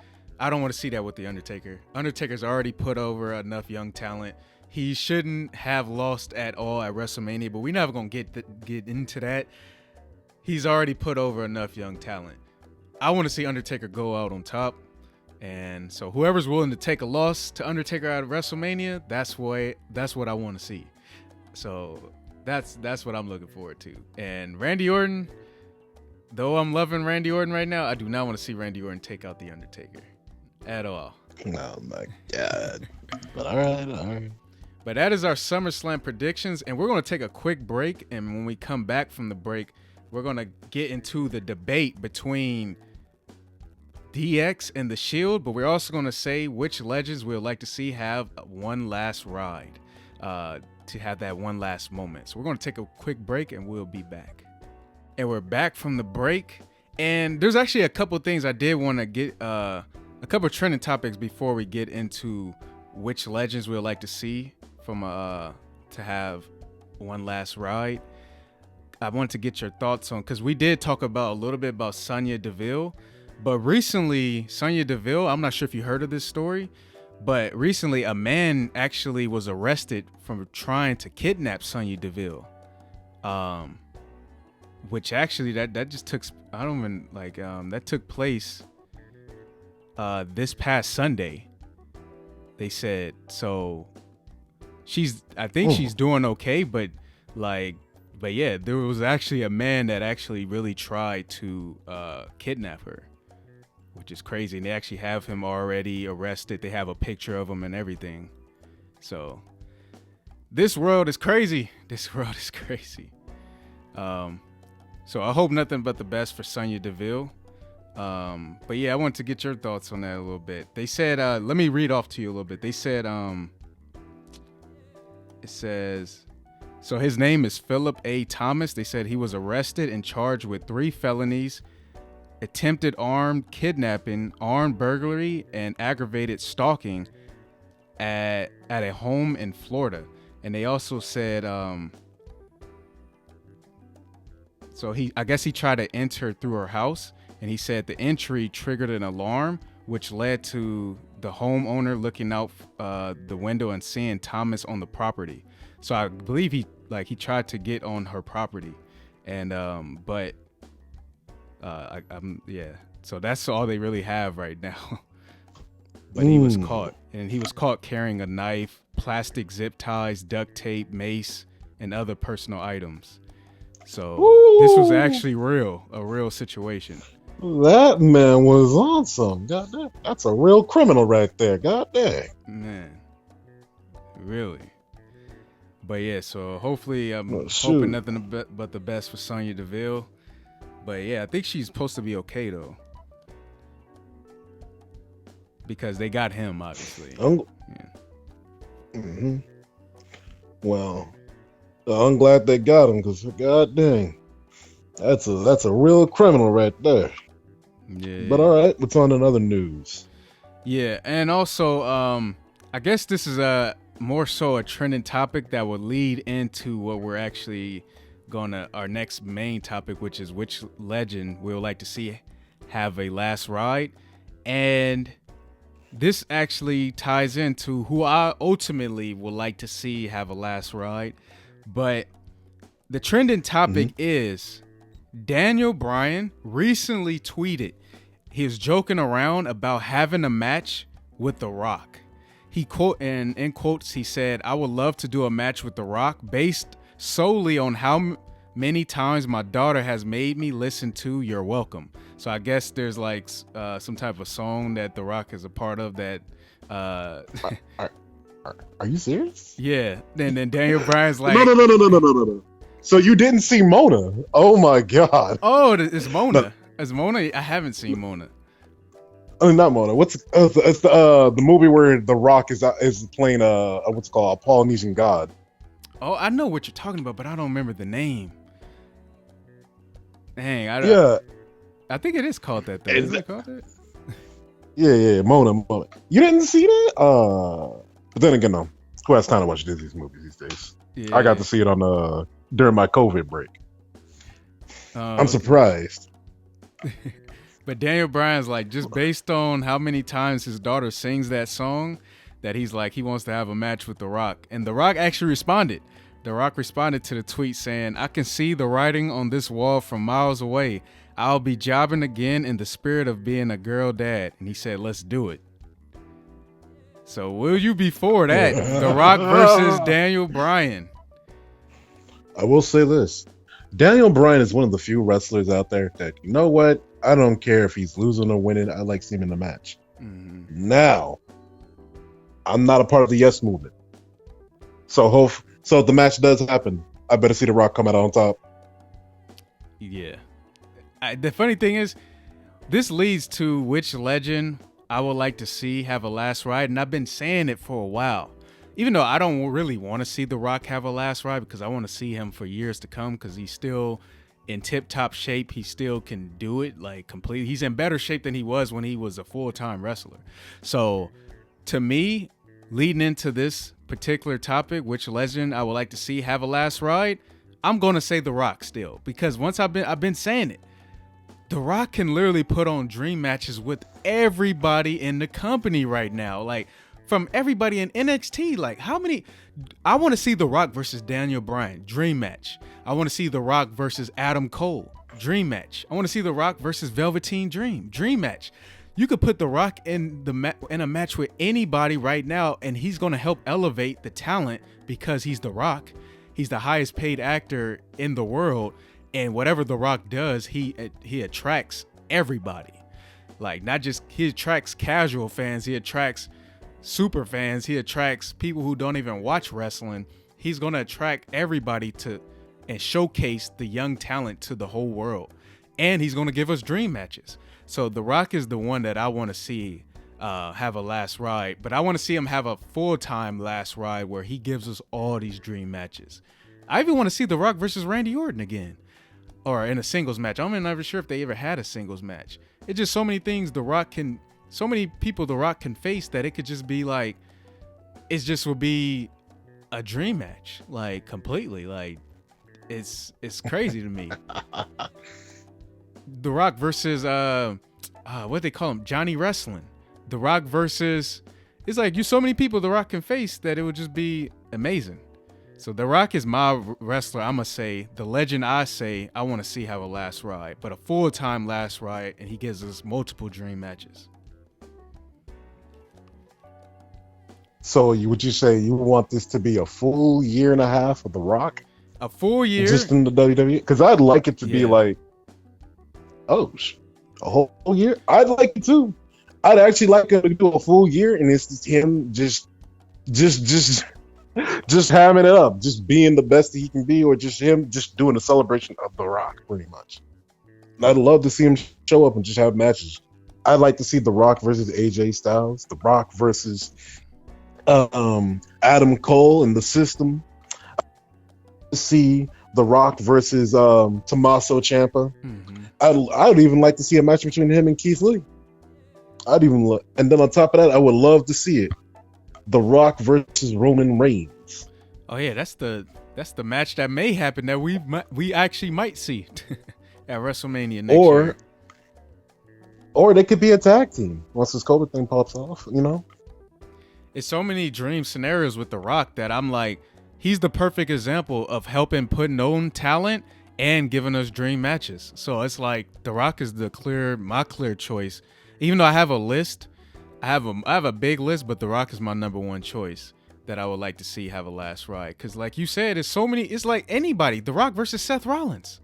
I don't want to see that with the Undertaker. Undertaker's already put over enough young talent. He shouldn't have lost at all at WrestleMania, but we're never going to get into that. He's already put over enough young talent. I want to see Undertaker go out on top. And so whoever's willing to take a loss to Undertaker out of WrestleMania, that's what I want to see. So that's what I'm looking forward to. And Randy Orton, though I'm loving Randy Orton right now, I do not want to see Randy Orton take out the Undertaker at all. Oh my God. But all right. But that is our SummerSlam predictions, and we're going to take a quick break. And when we come back from the break, we're going to get into the debate between DX and The Shield, but we're also going to say which legends we would like to see have one last ride, to have that one last moment. So we're going to take a quick break, and we'll be back. And we're back from the break, and there's actually a couple things I did want to get, a couple of trending topics before we get into which legends we would like to see from to have one last ride. I wanted to get your thoughts on, because we did talk about a little bit about Sonya Deville. But recently, Sonya Deville, I'm not sure if you heard of this story, but recently a man actually was arrested from trying to kidnap Sonya Deville. Which actually that just took, I don't even like, that took place this past Sunday. They said, so I think she's doing okay, but yeah, there was actually a man that actually really tried to kidnap her, which is crazy. And they actually have him already arrested. They have a picture of him and everything. So this world is crazy. So I hope nothing but the best for Sonya Deville. But yeah, I want to get your thoughts on that a little bit. They said, let me read off to you a little bit. They said, it says, so his name is Philip A. Thomas. They said he was arrested and charged with 3 felonies: attempted armed kidnapping, armed burglary, and aggravated stalking at a home in Florida. And they also said, so I guess he tried to enter through her house, and he said the entry triggered an alarm, which led to the homeowner looking out the window and seeing Thomas on the property. So I believe he tried to get on her property, and but yeah. So that's all they really have right now. But he was caught, and he was caught carrying a knife, plastic zip ties, duct tape, mace, and other personal items. So this was actually a real situation. That man was awesome. God damn, that's a real criminal right there. God dang. Man, really. But yeah, so hopefully I'm hoping nothing but the best for Sonya Deville. But yeah, I think she's supposed to be okay though, because they got him obviously. Mm-hmm. Well, I'm glad they got him, because god dang, that's a real criminal right there. Yeah. But all right, what's on another news? Yeah, and also I guess this is more so a trending topic that will lead into what we're actually our next main topic, which is which legend we would like to see have a last ride. And this actually ties into who I ultimately would like to see have a last ride. But the trending topic is Daniel Bryan recently tweeted he was joking around about having a match with The Rock. He in quotes, he said, "I would love to do a match with The Rock based solely on how many times my daughter has made me listen to You're Welcome." So I guess there's like some type of song that The Rock is a part of that. Are you serious? Yeah. Then Daniel Bryan's like, no. So you didn't see Mona? Oh my God. "Oh, it's Mona. No. It's Mona. I haven't seen Mona." Oh, not Mona. It's the movie where The Rock is playing what's it called, a Polynesian god. Oh, I know what you're talking about, but I don't remember the name. Dang, Yeah. I think it is called that. Though. Is it called that? Yeah, Mona. You didn't see that? But then again, no. Who has time to watch Disney's movies these days? Yeah. I got to see it on during my COVID break. I'm Okay. surprised. But Daniel Bryan's like, just based on how many times his daughter sings that song, that he's like, he wants to have a match with The Rock. And The Rock actually responded. The Rock responded to the tweet saying, "I can see the writing on this wall from miles away. I'll be jobbing again in the spirit of being a girl dad." And he said, "Let's do it." So will you be for that? The Rock versus Daniel Bryan. I will say this. Daniel Bryan is one of the few wrestlers out there that, you know what? I don't care if he's losing or winning. I like seeing him in the match. Mm-hmm. Now, I'm not a part of the Yes movement. So if the match does happen, I better see The Rock come out on top. Yeah. The funny thing is, this leads to which legend I would like to see have a last ride, and I've been saying it for a while. Even though I don't really want to see The Rock have a last ride, because I want to see him for years to come, because he's still in tip-top shape. He still can do it, like, completely. He's in better shape than he was when he was a full-time wrestler. So, to me, leading into this particular topic, which legend I would like to see have a last ride, I'm going to say The Rock still, because once I've been saying it, The Rock can literally put on dream matches with everybody in the company right now. Like, from everybody in NXT, like, how many? I want to see The Rock versus Daniel Bryan, dream match. I want to see The Rock versus Adam Cole, dream match. I want to see The Rock versus Velveteen Dream, dream match. You could put The Rock in in a match with anybody right now, and he's going to help elevate the talent because he's The Rock. He's the highest paid actor in the world. And whatever The Rock does, he attracts everybody. Like, not just, he attracts casual fans, he attracts super fans, he attracts people who don't even watch wrestling. He's going to attract everybody and showcase the young talent to the whole world. And he's going to give us dream matches. So The Rock is the one that I want to see have a last ride. But I want to see him have a full-time last ride where he gives us all these dream matches. I even want to see The Rock versus Randy Orton again. Or in a singles match. I'm not even sure if they ever had a singles match. It's just so many things so many people The Rock can face that it could just be like, it just would be a dream match. Like, completely. Like, it's crazy to me. The Rock versus, what they call him? Johnny Wrestling. The Rock versus, it's like, so many people The Rock can face that it would just be amazing. So The Rock is my wrestler. I'm going to say, the legend I say I want to see have a last ride, but a full-time last ride, and he gives us multiple dream matches. So would you say you want this to be a full year and a half of The Rock? A full year? Just in the WWE? Because I'd like it to be like, a whole year? I'd like it too. I'd actually like him to do a full year, and it's just him just hamming it up, just being the best that he can be, or just him just doing a celebration of The Rock, pretty much. And I'd love to see him show up and just have matches. I'd like to see The Rock versus AJ Styles, The Rock versus Adam Cole in the System. See The Rock versus Tommaso Ciampa. Mm-hmm. I'd even like to see a match between him and Keith Lee. And then on top of that, I would love to see it. The Rock versus Roman Reigns. Oh yeah, that's the match that may happen that we actually might see at WrestleMania next year. Or they could be a tag team once this COVID thing pops off, you know? It's so many dream scenarios with The Rock that I'm like, he's the perfect example of helping put known talent and giving us dream matches. So it's like The Rock is my clear choice. Even though I have a list, I have a big list, but The Rock is my number one choice that I would like to see have a last ride. Because like you said, it's so many. It's like anybody. The Rock versus Seth Rollins,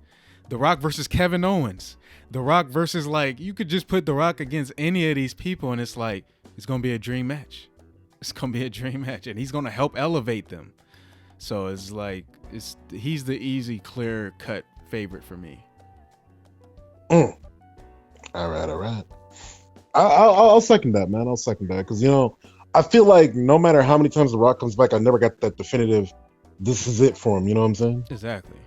The Rock versus Kevin Owens, The Rock versus, like, you could just put The Rock against any of these people, and it's like it's gonna be a dream match. It's gonna be a dream match, and he's gonna help elevate them. So it's like he's the easy, clear cut favorite for me. All right. I'll second that, man. I'll second that because I feel like no matter how many times The Rock comes back, I never got that definitive. This is it for him. You know what I'm saying? Exactly.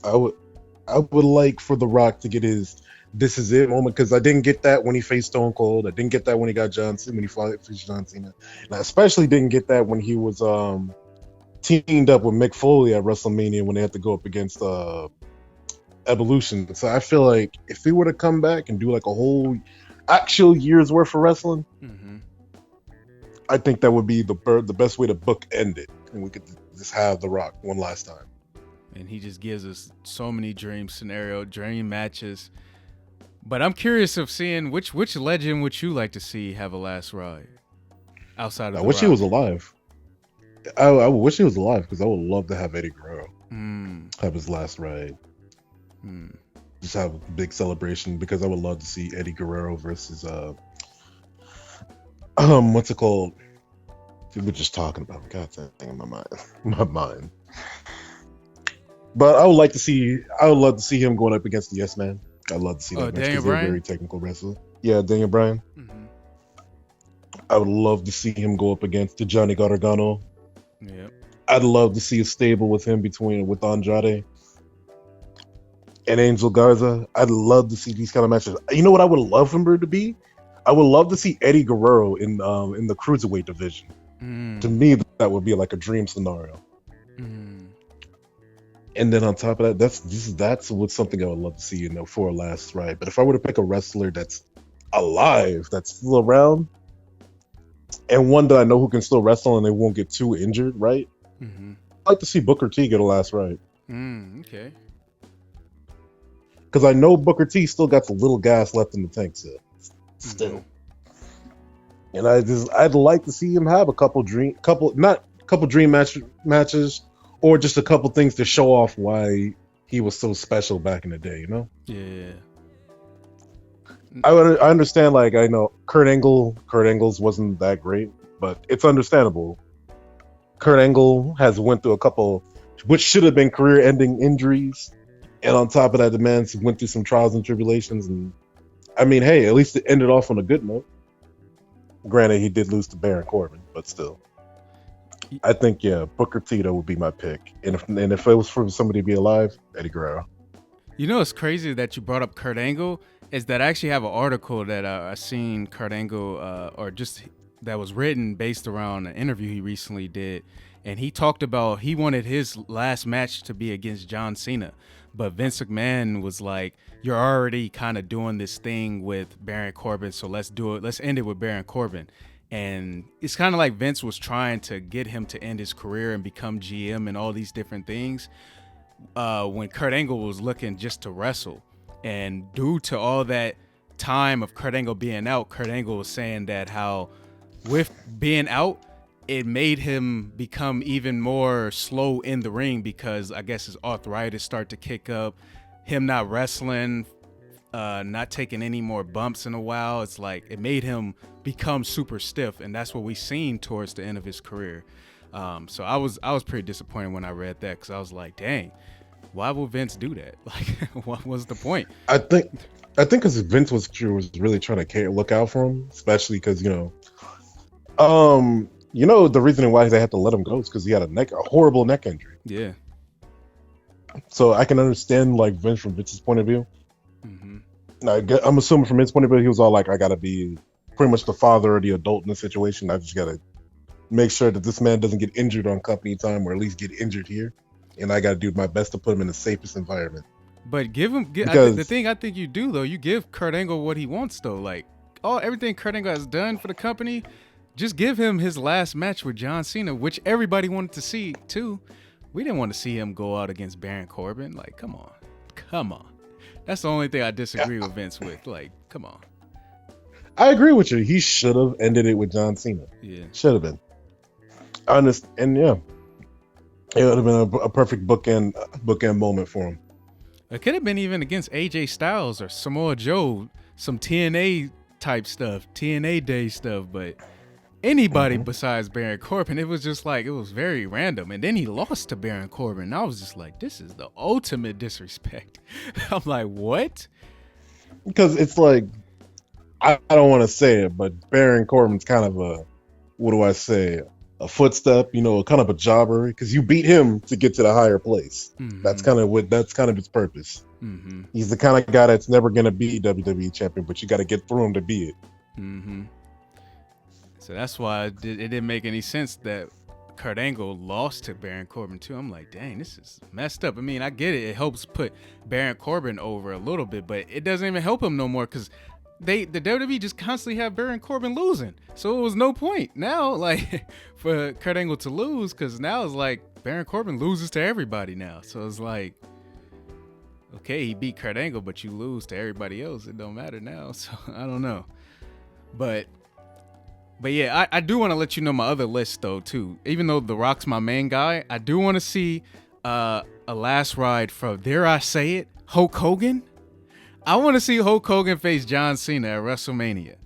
I would like for The Rock to get his "this is it" moment because I didn't get that when he faced Stone Cold. I didn't get that when he got John Cena, when he faced John Cena. And I especially didn't get that when he was teamed up with Mick Foley at WrestleMania when they had to go up against Evolution. So I feel like if he were to come back and do like a whole actual year's worth of wrestling, I think that would be the best way to bookend it, and we could just have The Rock one last time. And he just gives us so many dream matches. But I'm curious of seeing which legend would you like to see have a last ride outside of I wish he was alive. I wish he was alive because I would love to have Eddie Guerrero have his last ride. Just have a big celebration because I would love to see Eddie Guerrero versus what's it called? We were just talking about. God dang, in my mind. But I would love to see him going up against the Yes Man. I'd love to see that match because they're a very technical wrestler. Yeah, Daniel Bryan. I would love to see him go up against the Johnny Gargano. Yeah. I'd love to see a stable with him with Andrade and Angel Garza. I'd love to see these kind of matches. You know what I would love him to be? I would love to see Eddie Guerrero in the cruiserweight division. To me, that would be like a dream scenario. And then on top of that, that's what's something I would love to see for a last ride. But if I were to pick a wrestler that's alive, that's still around, and one that I know who can still wrestle and they won't get too injured, right? I'd like to see Booker T get a last ride. Okay. Because I know Booker T still got the little gas left in the tank still. And I'd like to see him have a couple dream matches, or just a couple things to show off why he was so special back in the day, Yeah. I understand, like, I know Kurt Angle's wasn't that great, but it's understandable. Kurt Angle has went through a couple, which should have been career-ending injuries, and on top of that, the man went through some trials and tribulations, and I mean, hey, at least it ended off on a good note. Granted, he did lose to Baron Corbin, but still. I think, Booker T would be my pick. And if it was for somebody to be alive, Eddie Guerrero. You know, it's crazy that you brought up Kurt Angle, is that I actually have an article that I seen Kurt Angle, that was written based around an interview he recently did. And he talked about he wanted his last match to be against John Cena. But Vince McMahon was like, you're already kind of doing this thing with Baron Corbin, so let's do it. Let's end it with Baron Corbin. And it's kind of like Vince was trying to get him to end his career and become GM and all these different things when Kurt Angle was looking just to wrestle. And due to all that time of Kurt Angle being out, Kurt Angle was saying that how with being out, it made him become even more slow in the ring because I guess his arthritis started to kick up, him not wrestling, not taking any more bumps in a while. It's like it made him become super stiff, and that's what we seen towards the end of his career. So I was pretty disappointed when I read that because I was like, dang, why would Vince do that? Like, what was the point? I think because Vince was really trying to look out for him, especially because the reason why they had to let him go is because he had a horrible neck injury. Yeah. So I can understand like Vince from Vince's point of view. Now, I'm assuming from his point of view, he was all like, I got to be pretty much the father or the adult in the situation. I just got to make sure that this man doesn't get injured on company time or at least get injured here. And I got to do my best to put him in the safest environment. But give him Because the thing I think you do though. You give Kurt Angle what he wants though. Like everything Kurt Angle has done for the company. Just give him his last match with John Cena, which everybody wanted to see too. We didn't want to see him go out against Baron Corbin. Like, come on. That's the only thing I disagree with Vince with. Like, come on. I agree with you. He should have ended it with John Cena. Yeah, should have been. Honest, and yeah, it would have been a perfect bookend moment for him. it could have been even against AJ Styles or Samoa Joe, some TNA type stuff, TNA Day stuff, but. Anybody besides Baron Corbin, it was just like, it was very random. And then he lost to Baron Corbin. And I was just like, this is the ultimate disrespect. I'm like, what? Because it's like, I don't want to say it, but Baron Corbin's kind of a footstep, kind of a jobber, because you beat him to get to the higher place. Mm-hmm. That's kind of his purpose. Mm-hmm. He's the kind of guy that's never going to be WWE champion, but you got to get through him to be it. Mm-hmm. So that's why it didn't make any sense that Kurt Angle lost to Baron Corbin too. I'm like, dang, this is messed up. I mean, I get it. It helps put Baron Corbin over a little bit, but it doesn't even help him no more because the WWE just constantly have Baron Corbin losing. So it was no point now, like, for Kurt Angle to lose, because now it's like Baron Corbin loses to everybody now. So it's like, okay, he beat Kurt Angle, but you lose to everybody else. It don't matter now. So I don't know. But yeah, I do want to let you know my other list though too. Even though The Rock's my main guy, I do want to see a last ride from, dare I say it, Hulk Hogan. I want to see Hulk Hogan face John Cena at WrestleMania,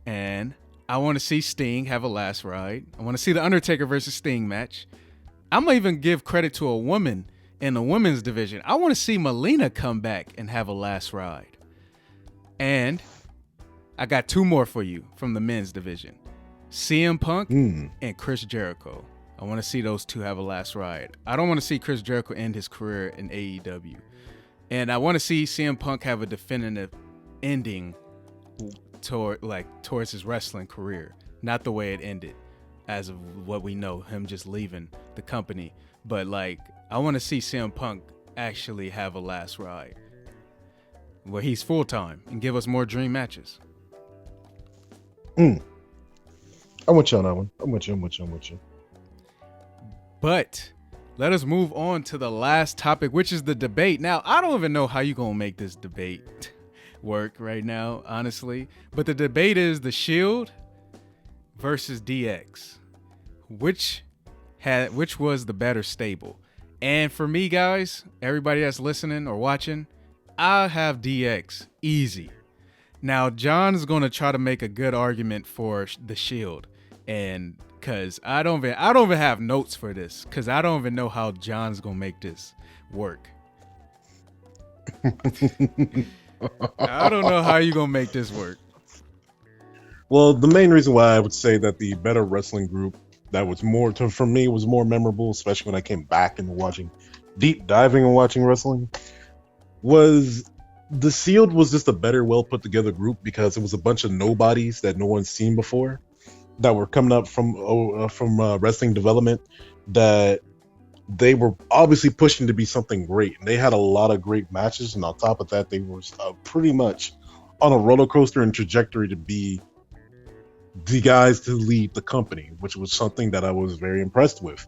and I want to see Sting have a last ride. I want to see the Undertaker versus Sting match. I'm gonna even give credit to a woman in the women's division. I want to see Melina come back and have a last ride, and I got two more for you from the men's division. CM Punk and Chris Jericho. I want to see those two have a last ride. I don't want to see Chris Jericho end his career in AEW. And I want to see CM Punk have a definitive ending towards his wrestling career. Not the way it ended, as of what we know, him just leaving the company. But like, I want to see CM Punk actually have a last ride where he's full-time and give us more dream matches. I'm with you on that one. I'm with you. But let us move on to the last topic, which is the debate. Now, I don't even know how you're going to make this debate work right now, honestly. But the debate is The Shield versus DX. Which was the better stable? And for me, guys, everybody that's listening or watching, I have DX easy. Now, John's going to try to make a good argument for The Shield. And because I don't even have notes for this, because I don't even know how John's going to make this work. I don't know how you're going to make this work. Well, the main reason why I would say that the better wrestling group that was for me was more memorable, especially when I came back into deep diving and watching wrestling, was The Shield was just a better, well put together group because it was a bunch of nobodies that no one's seen before that were coming up from wrestling development, that they were obviously pushing to be something great. And they had a lot of great matches. And on top of that, they were pretty much on a roller coaster and trajectory to be the guys to lead the company, which was something that I was very impressed with.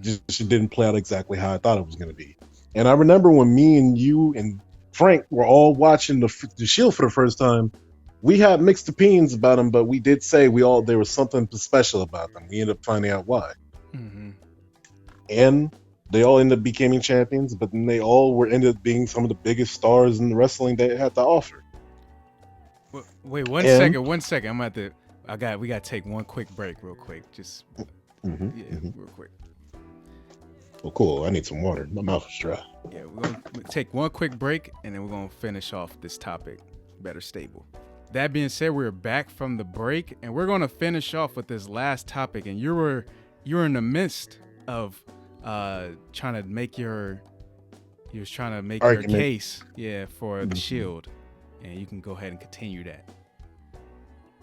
Just it didn't play out exactly how I thought it was going to be. And I remember when me and you and Frank were all watching the Shield for the first time, we had mixed opinions about them, but we did say there was something special about them. We ended up finding out why. Mm-hmm. And they all ended up becoming champions, but then they all ended up being some of the biggest stars in the wrestling they had to offer. Wait, one second. We got to take one quick break real quick. Just, real quick. Well, cool. I need some water. My mouth is dry. Yeah, we're going to take one quick break, and then we're going to finish off this topic, better stable. That being said, we're back from the break, and we're going to finish off with this last topic. And you're in the midst of trying to make your case, for the Shield, and you can go ahead and continue that.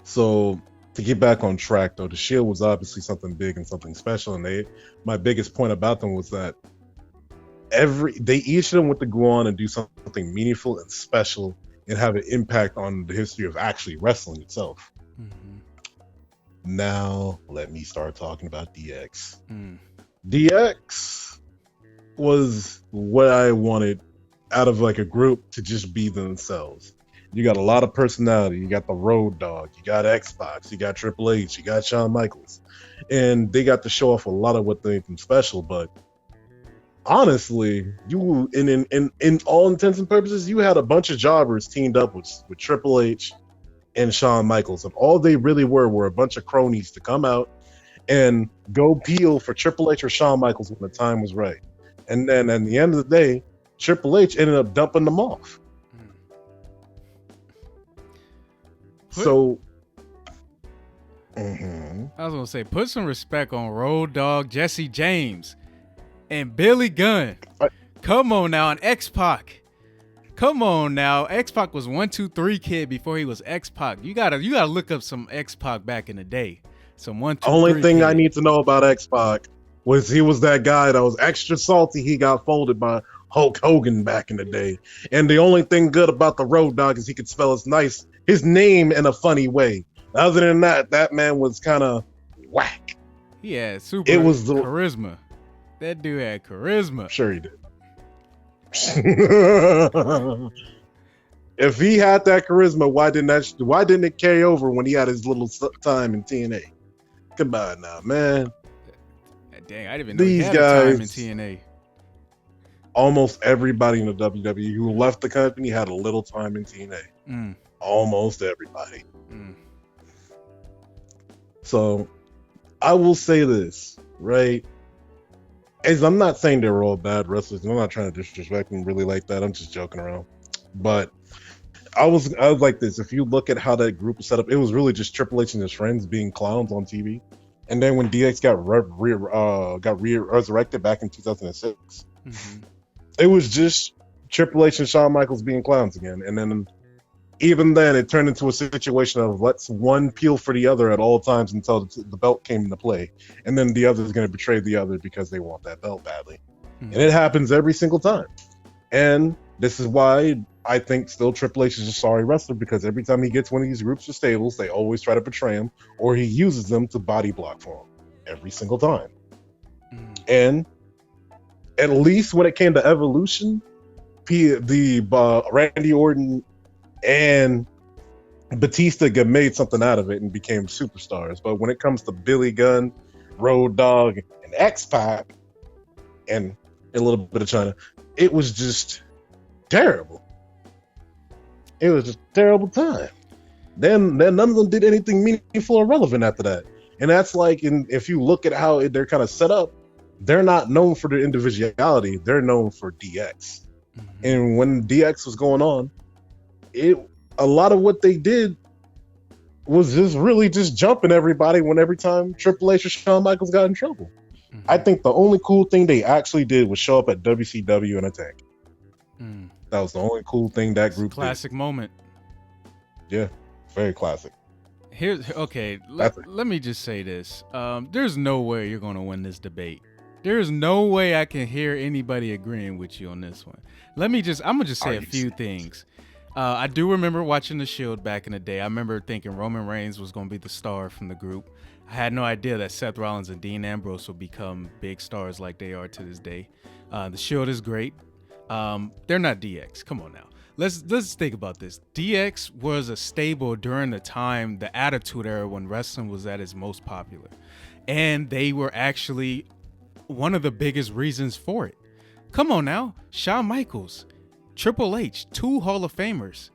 So to get back on track, though, the Shield was obviously something big and something special, and my biggest point about them was that they each of them went to go on and do something meaningful and special and have an impact on the history of actually wrestling itself. Mm-hmm. Now let me start talking about DX. Mm. DX was what I wanted out of like a group to just be themselves. You got a lot of personality. You got the Road Dogg, you got Xbox, you got Triple H, you got Shawn Michaels, and they got to show off a lot of what they made them special. But honestly, you in all intents and purposes, you had a bunch of jobbers teamed up with Triple H and Shawn Michaels, and all they really were a bunch of cronies to come out and go peel for Triple H or Shawn Michaels when the time was right. And then at the end of the day, Triple H ended up dumping them off. So, I was gonna say, put some respect on Road Dogg, Jesse James, and Billy Gunn. Come on now, and X-Pac. Come on now, X-Pac was 1, 2, 3 kid before he was X-Pac. You gotta look up some X-Pac back in the day. Some 1, 2, only 3 thing kid. I need to know about X-Pac was he was that guy that was extra salty. He got folded by Hulk Hogan back in the day. And the only thing good about the Road Dogg is he could spell his name in a funny way. Other than that, that man was kind of whack. He had charisma. That dude had charisma. Sure he did. If he had that charisma, why didn't it carry over when he had his little time in TNA? Come on now, man. Dang, I didn't even know he had a time in TNA. Almost everybody in the WWE who left the company had a little time in TNA. Almost everybody. So I will say this, right? As I'm not saying they were all bad wrestlers. I'm not trying to disrespect them really like that. I'm just joking around. But I was like this. If you look at how that group was set up, it was really just Triple H and his friends being clowns on TV. And then when DX got resurrected back in 2006, it was just Triple H and Shawn Michaels being clowns again. And then even then, it turned into a situation of let's one peel for the other at all times until the belt came into play. And then the other is going to betray the other because they want that belt badly. And it happens every single time. And this is why I think still Triple H is a sorry wrestler, because every time he gets one of these groups of stables, they always try to betray him, or he uses them to body block for him every single time. And at least when it came to Evolution, Randy Orton and Batista made something out of it and became superstars. But when it comes to Billy Gunn, Road Dogg, and X-Pac, and a little bit of China, it was just terrible. It was just a terrible time. Then none of them did anything meaningful or relevant after that. And that's like, if you look at how they're kind of set up, they're not known for their individuality. They're known for DX. And when DX was going on, a lot of what they did was just really just jumping everybody every time Triple H or Shawn Michaels got in trouble. I think the only cool thing they actually did was show up at WCW and attack. That was the only cool thing that group classic did. Moment. Yeah, very classic. Let me just say this. There's no way you're going to win this debate. There's no way I can hear anybody agreeing with you on this one. I'm going to just say a few things. I do remember watching The Shield back in the day. I remember thinking Roman Reigns was going to be the star from the group. I had no idea that Seth Rollins and Dean Ambrose would become big stars like they are to this day. The Shield is great. They're not DX. Come on now. Let's think about this. DX was a stable during the time, the Attitude Era, when wrestling was at its most popular. And they were actually one of the biggest reasons for it. Come on now. Shawn Michaels, Triple H, 2 Hall of Famers.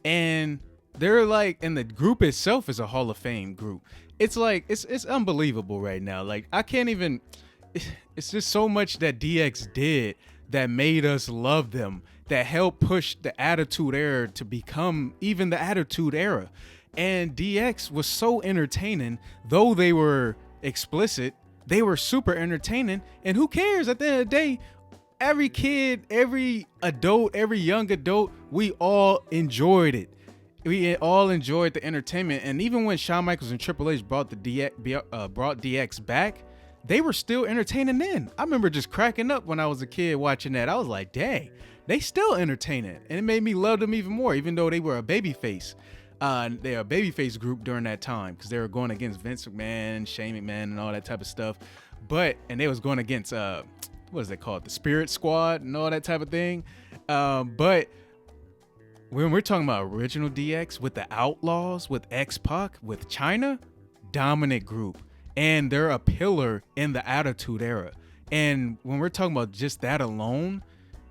And they're like, and the group itself is a Hall of Fame group. It's like, it's unbelievable right now. Like, I can't even, it's just so much that DX did that made us love them, that helped push the Attitude Era to become even the Attitude Era. And DX was so entertaining, though they were explicit, they were super entertaining. And who cares? At the end of the day, every kid, every adult, every young adult, we all enjoyed it. We all enjoyed the entertainment. And even when Shawn Michaels and Triple H brought DX back, they were still entertaining then. I remember just cracking up when I was a kid watching that. I was like, dang, they still entertaining. And it made me love them even more, even though they were a babyface. They're a babyface group during that time because they were going against Vince McMahon, Shane McMahon, and all that type of stuff. And they was going against, what is they called? The Spirit Squad and all that type of thing. But when we're talking about original DX with the Outlaws, with X-Pac, with China, dominant group. And they're a pillar in the Attitude Era. And when we're talking about just that alone,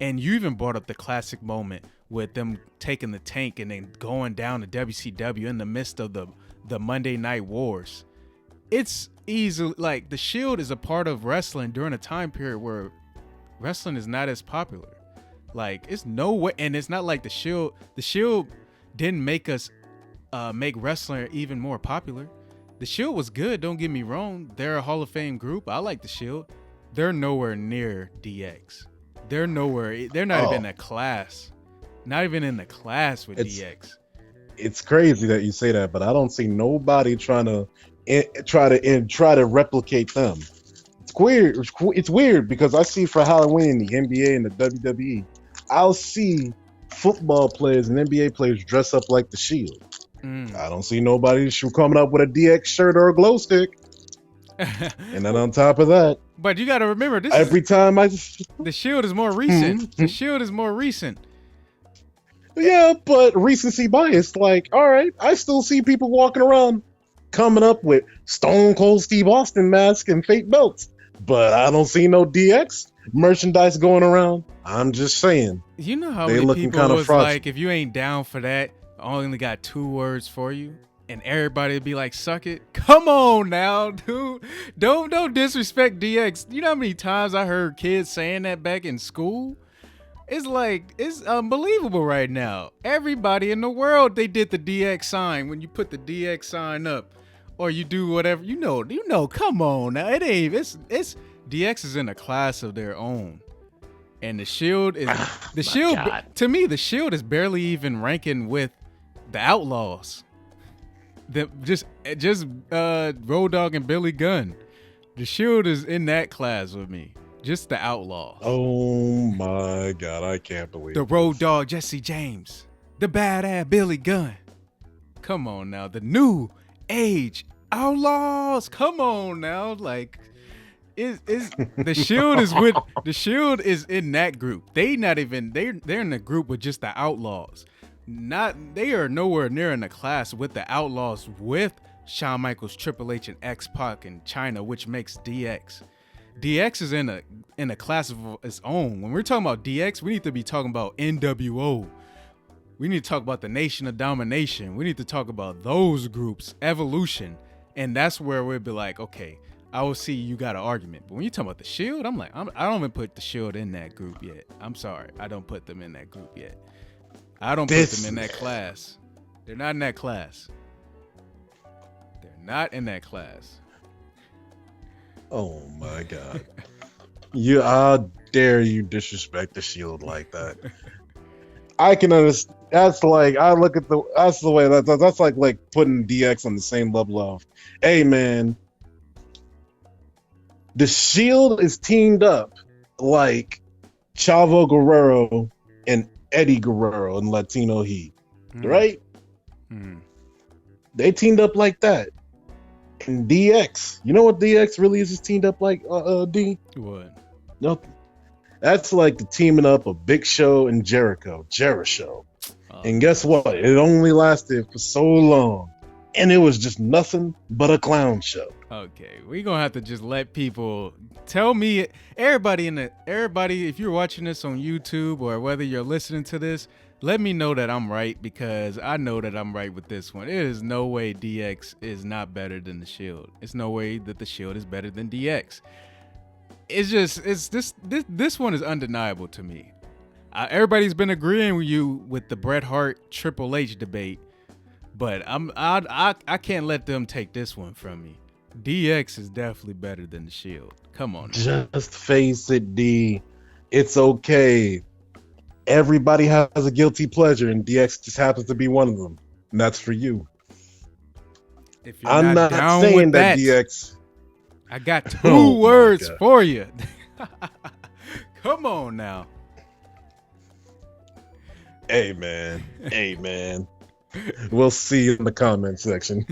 and you even brought up the classic moment with them taking the tank and then going down to WCW in the midst of the Monday Night Wars. It's easily, like, the Shield is a part of wrestling during a time period where wrestling is not as popular. Like, it's no way, and it's not like the Shield didn't make us make wrestling even more popular. The Shield was good, don't get me wrong. They're a Hall of Fame group. I like the Shield. They're nowhere near DX. They're not even in a class. Not even in the class with DX. It's crazy that you say that, but I don't see nobody trying to replicate them. It's weird. It's weird because I see for Halloween the NBA and the WWE, I'll see football players and NBA players dress up like the Shield. I don't see nobody coming up with a DX shirt or a glow stick. And then on top of that, but you got to remember, the Shield is more recent. The Shield is more recent. Yeah, but recency bias. Like, all right, I still see people walking around coming up with Stone Cold Steve Austin masks and fake belts, but I don't see no DX merchandise going around. I'm just saying. You know how many people was like, if you ain't down for that, I only got 2 words for you, and everybody would be like, suck it. Come on now, dude. Don't disrespect DX. You know how many times I heard kids saying that back in school? It's like, it's unbelievable right now. Everybody in the world, they did the DX sign. When you put the DX sign up, or you do whatever, you know, come on now. It's DX is in a class of their own. And the Shield is, to me, the Shield is barely even ranking with the Outlaws. Just Road Dogg and Billy Gunn. The Shield is in that class with me. Just the Outlaws. Oh my God, I can't believe the Road Dogg Jesse James. The badass Billy Gunn. Come on now. The new age Outlaws. Come on now. Like, the Shield is in that group. They're in the group with just the Outlaws. They are nowhere near in the class with the Outlaws with Shawn Michaels, Triple H, and X-Pac and China, which makes DX. DX is in a class of its own. When we're talking about DX, we need to be talking about NWO. We need to talk about the Nation of Domination. We need to talk about those groups, Evolution, and that's where we'll be like, okay, I will see you got an argument. But when you talk about the Shield, I'm like, I don't even put the Shield in that group yet. I'm sorry, I don't put them in that group yet. I don't put them in that class. They're not in that class. They're not in that class. Oh my God. How dare you disrespect the Shield like that? I can understand. That's like, that's the way, that's like putting DX on the same level of, hey man, the Shield is teamed up like Chavo Guerrero and Eddie Guerrero in Latino Heat, right? They teamed up like that. And DX, you know what DX really is teamed up like, D? What? No, that's like the teaming up of Big Show and Jericho. And guess what? It only lasted for so long. And it was just nothing but a clown show. Okay, we're gonna have to just let people tell me, everybody, if you're watching this on YouTube or whether you're listening to this, let me know that I'm right, because I know that I'm right with this one. There is no way DX is not better than the Shield. It's no way that the Shield is better than DX. This one is undeniable to me. Everybody's been agreeing with you with the Bret Hart Triple H debate, but I can't let them take this one from me. DX is definitely better than the Shield. Come on. Just face it, D. It's okay. Everybody has a guilty pleasure, and DX just happens to be one of them. And that's for you. If you're not down saying with that DX. I got 2 Oh, my words God. for you. Come on now. Hey, man. Hey, man. We'll see you in the comment section.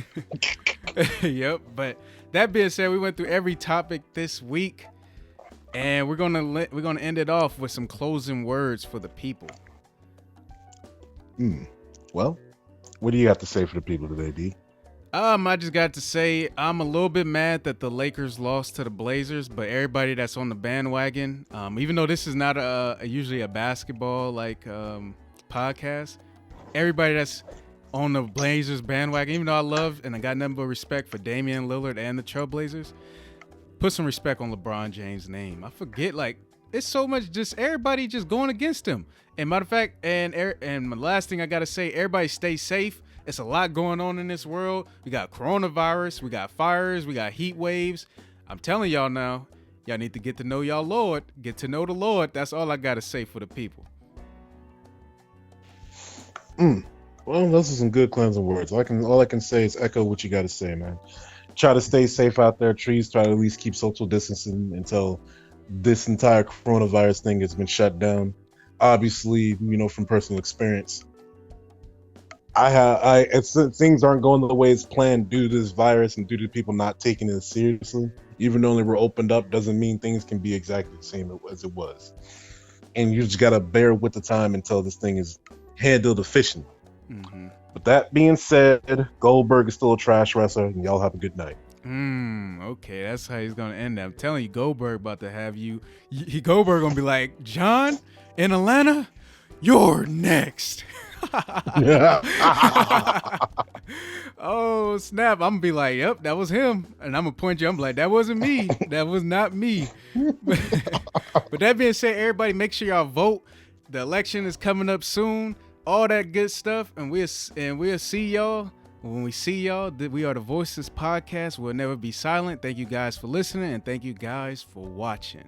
Yep. But that being said, we went through every topic this week, and we're gonna end it off with some closing words for the people. Well, what do you have to say for the people today, D? I just got to say I'm a little bit mad that the Lakers lost to the Blazers, but everybody that's on the bandwagon, even though this is not usually a basketball podcast, everybody that's on the Blazers bandwagon, even though I love and I got nothing but respect for Damian Lillard and the Trailblazers, put some respect on LeBron James' name. I forget, it's so much just everybody just going against him. And matter of fact, and my last thing I gotta say, everybody stay safe. It's a lot going on in this world. We got coronavirus, we got fires, we got heat waves. I'm telling y'all now, y'all need to get to know y'all Lord. Get to know the Lord. That's all I gotta say for the people. Well, those are some good cleansing words. All I can say is echo what you got to say, man. Try to stay safe out there. Trees, try to at least keep social distancing until this entire coronavirus thing has been shut down. Obviously, from personal experience, things aren't going the way it's planned due to this virus and due to people not taking it seriously. Even though they were opened up, doesn't mean things can be exactly the same as it was. And you just gotta bear with the time until this thing is handled efficiently. Mm-hmm. With that being said, Goldberg is still a trash wrestler, and y'all have a good night. Okay, that's how he's gonna end that. I'm telling you, Goldberg about to have you. Goldberg gonna be like, John in Atlanta, you're next. Oh snap! I'm gonna be like, yep, that was him, and I'm gonna point you. I'm like, that wasn't me. That was not me. But that being said, everybody, make sure y'all vote. The election is coming up soon. All that good stuff, and we'll see y'all when we see y'all. We are the Voiceless podcast. We'll never be silent. Thank you guys for listening, and thank you guys for watching.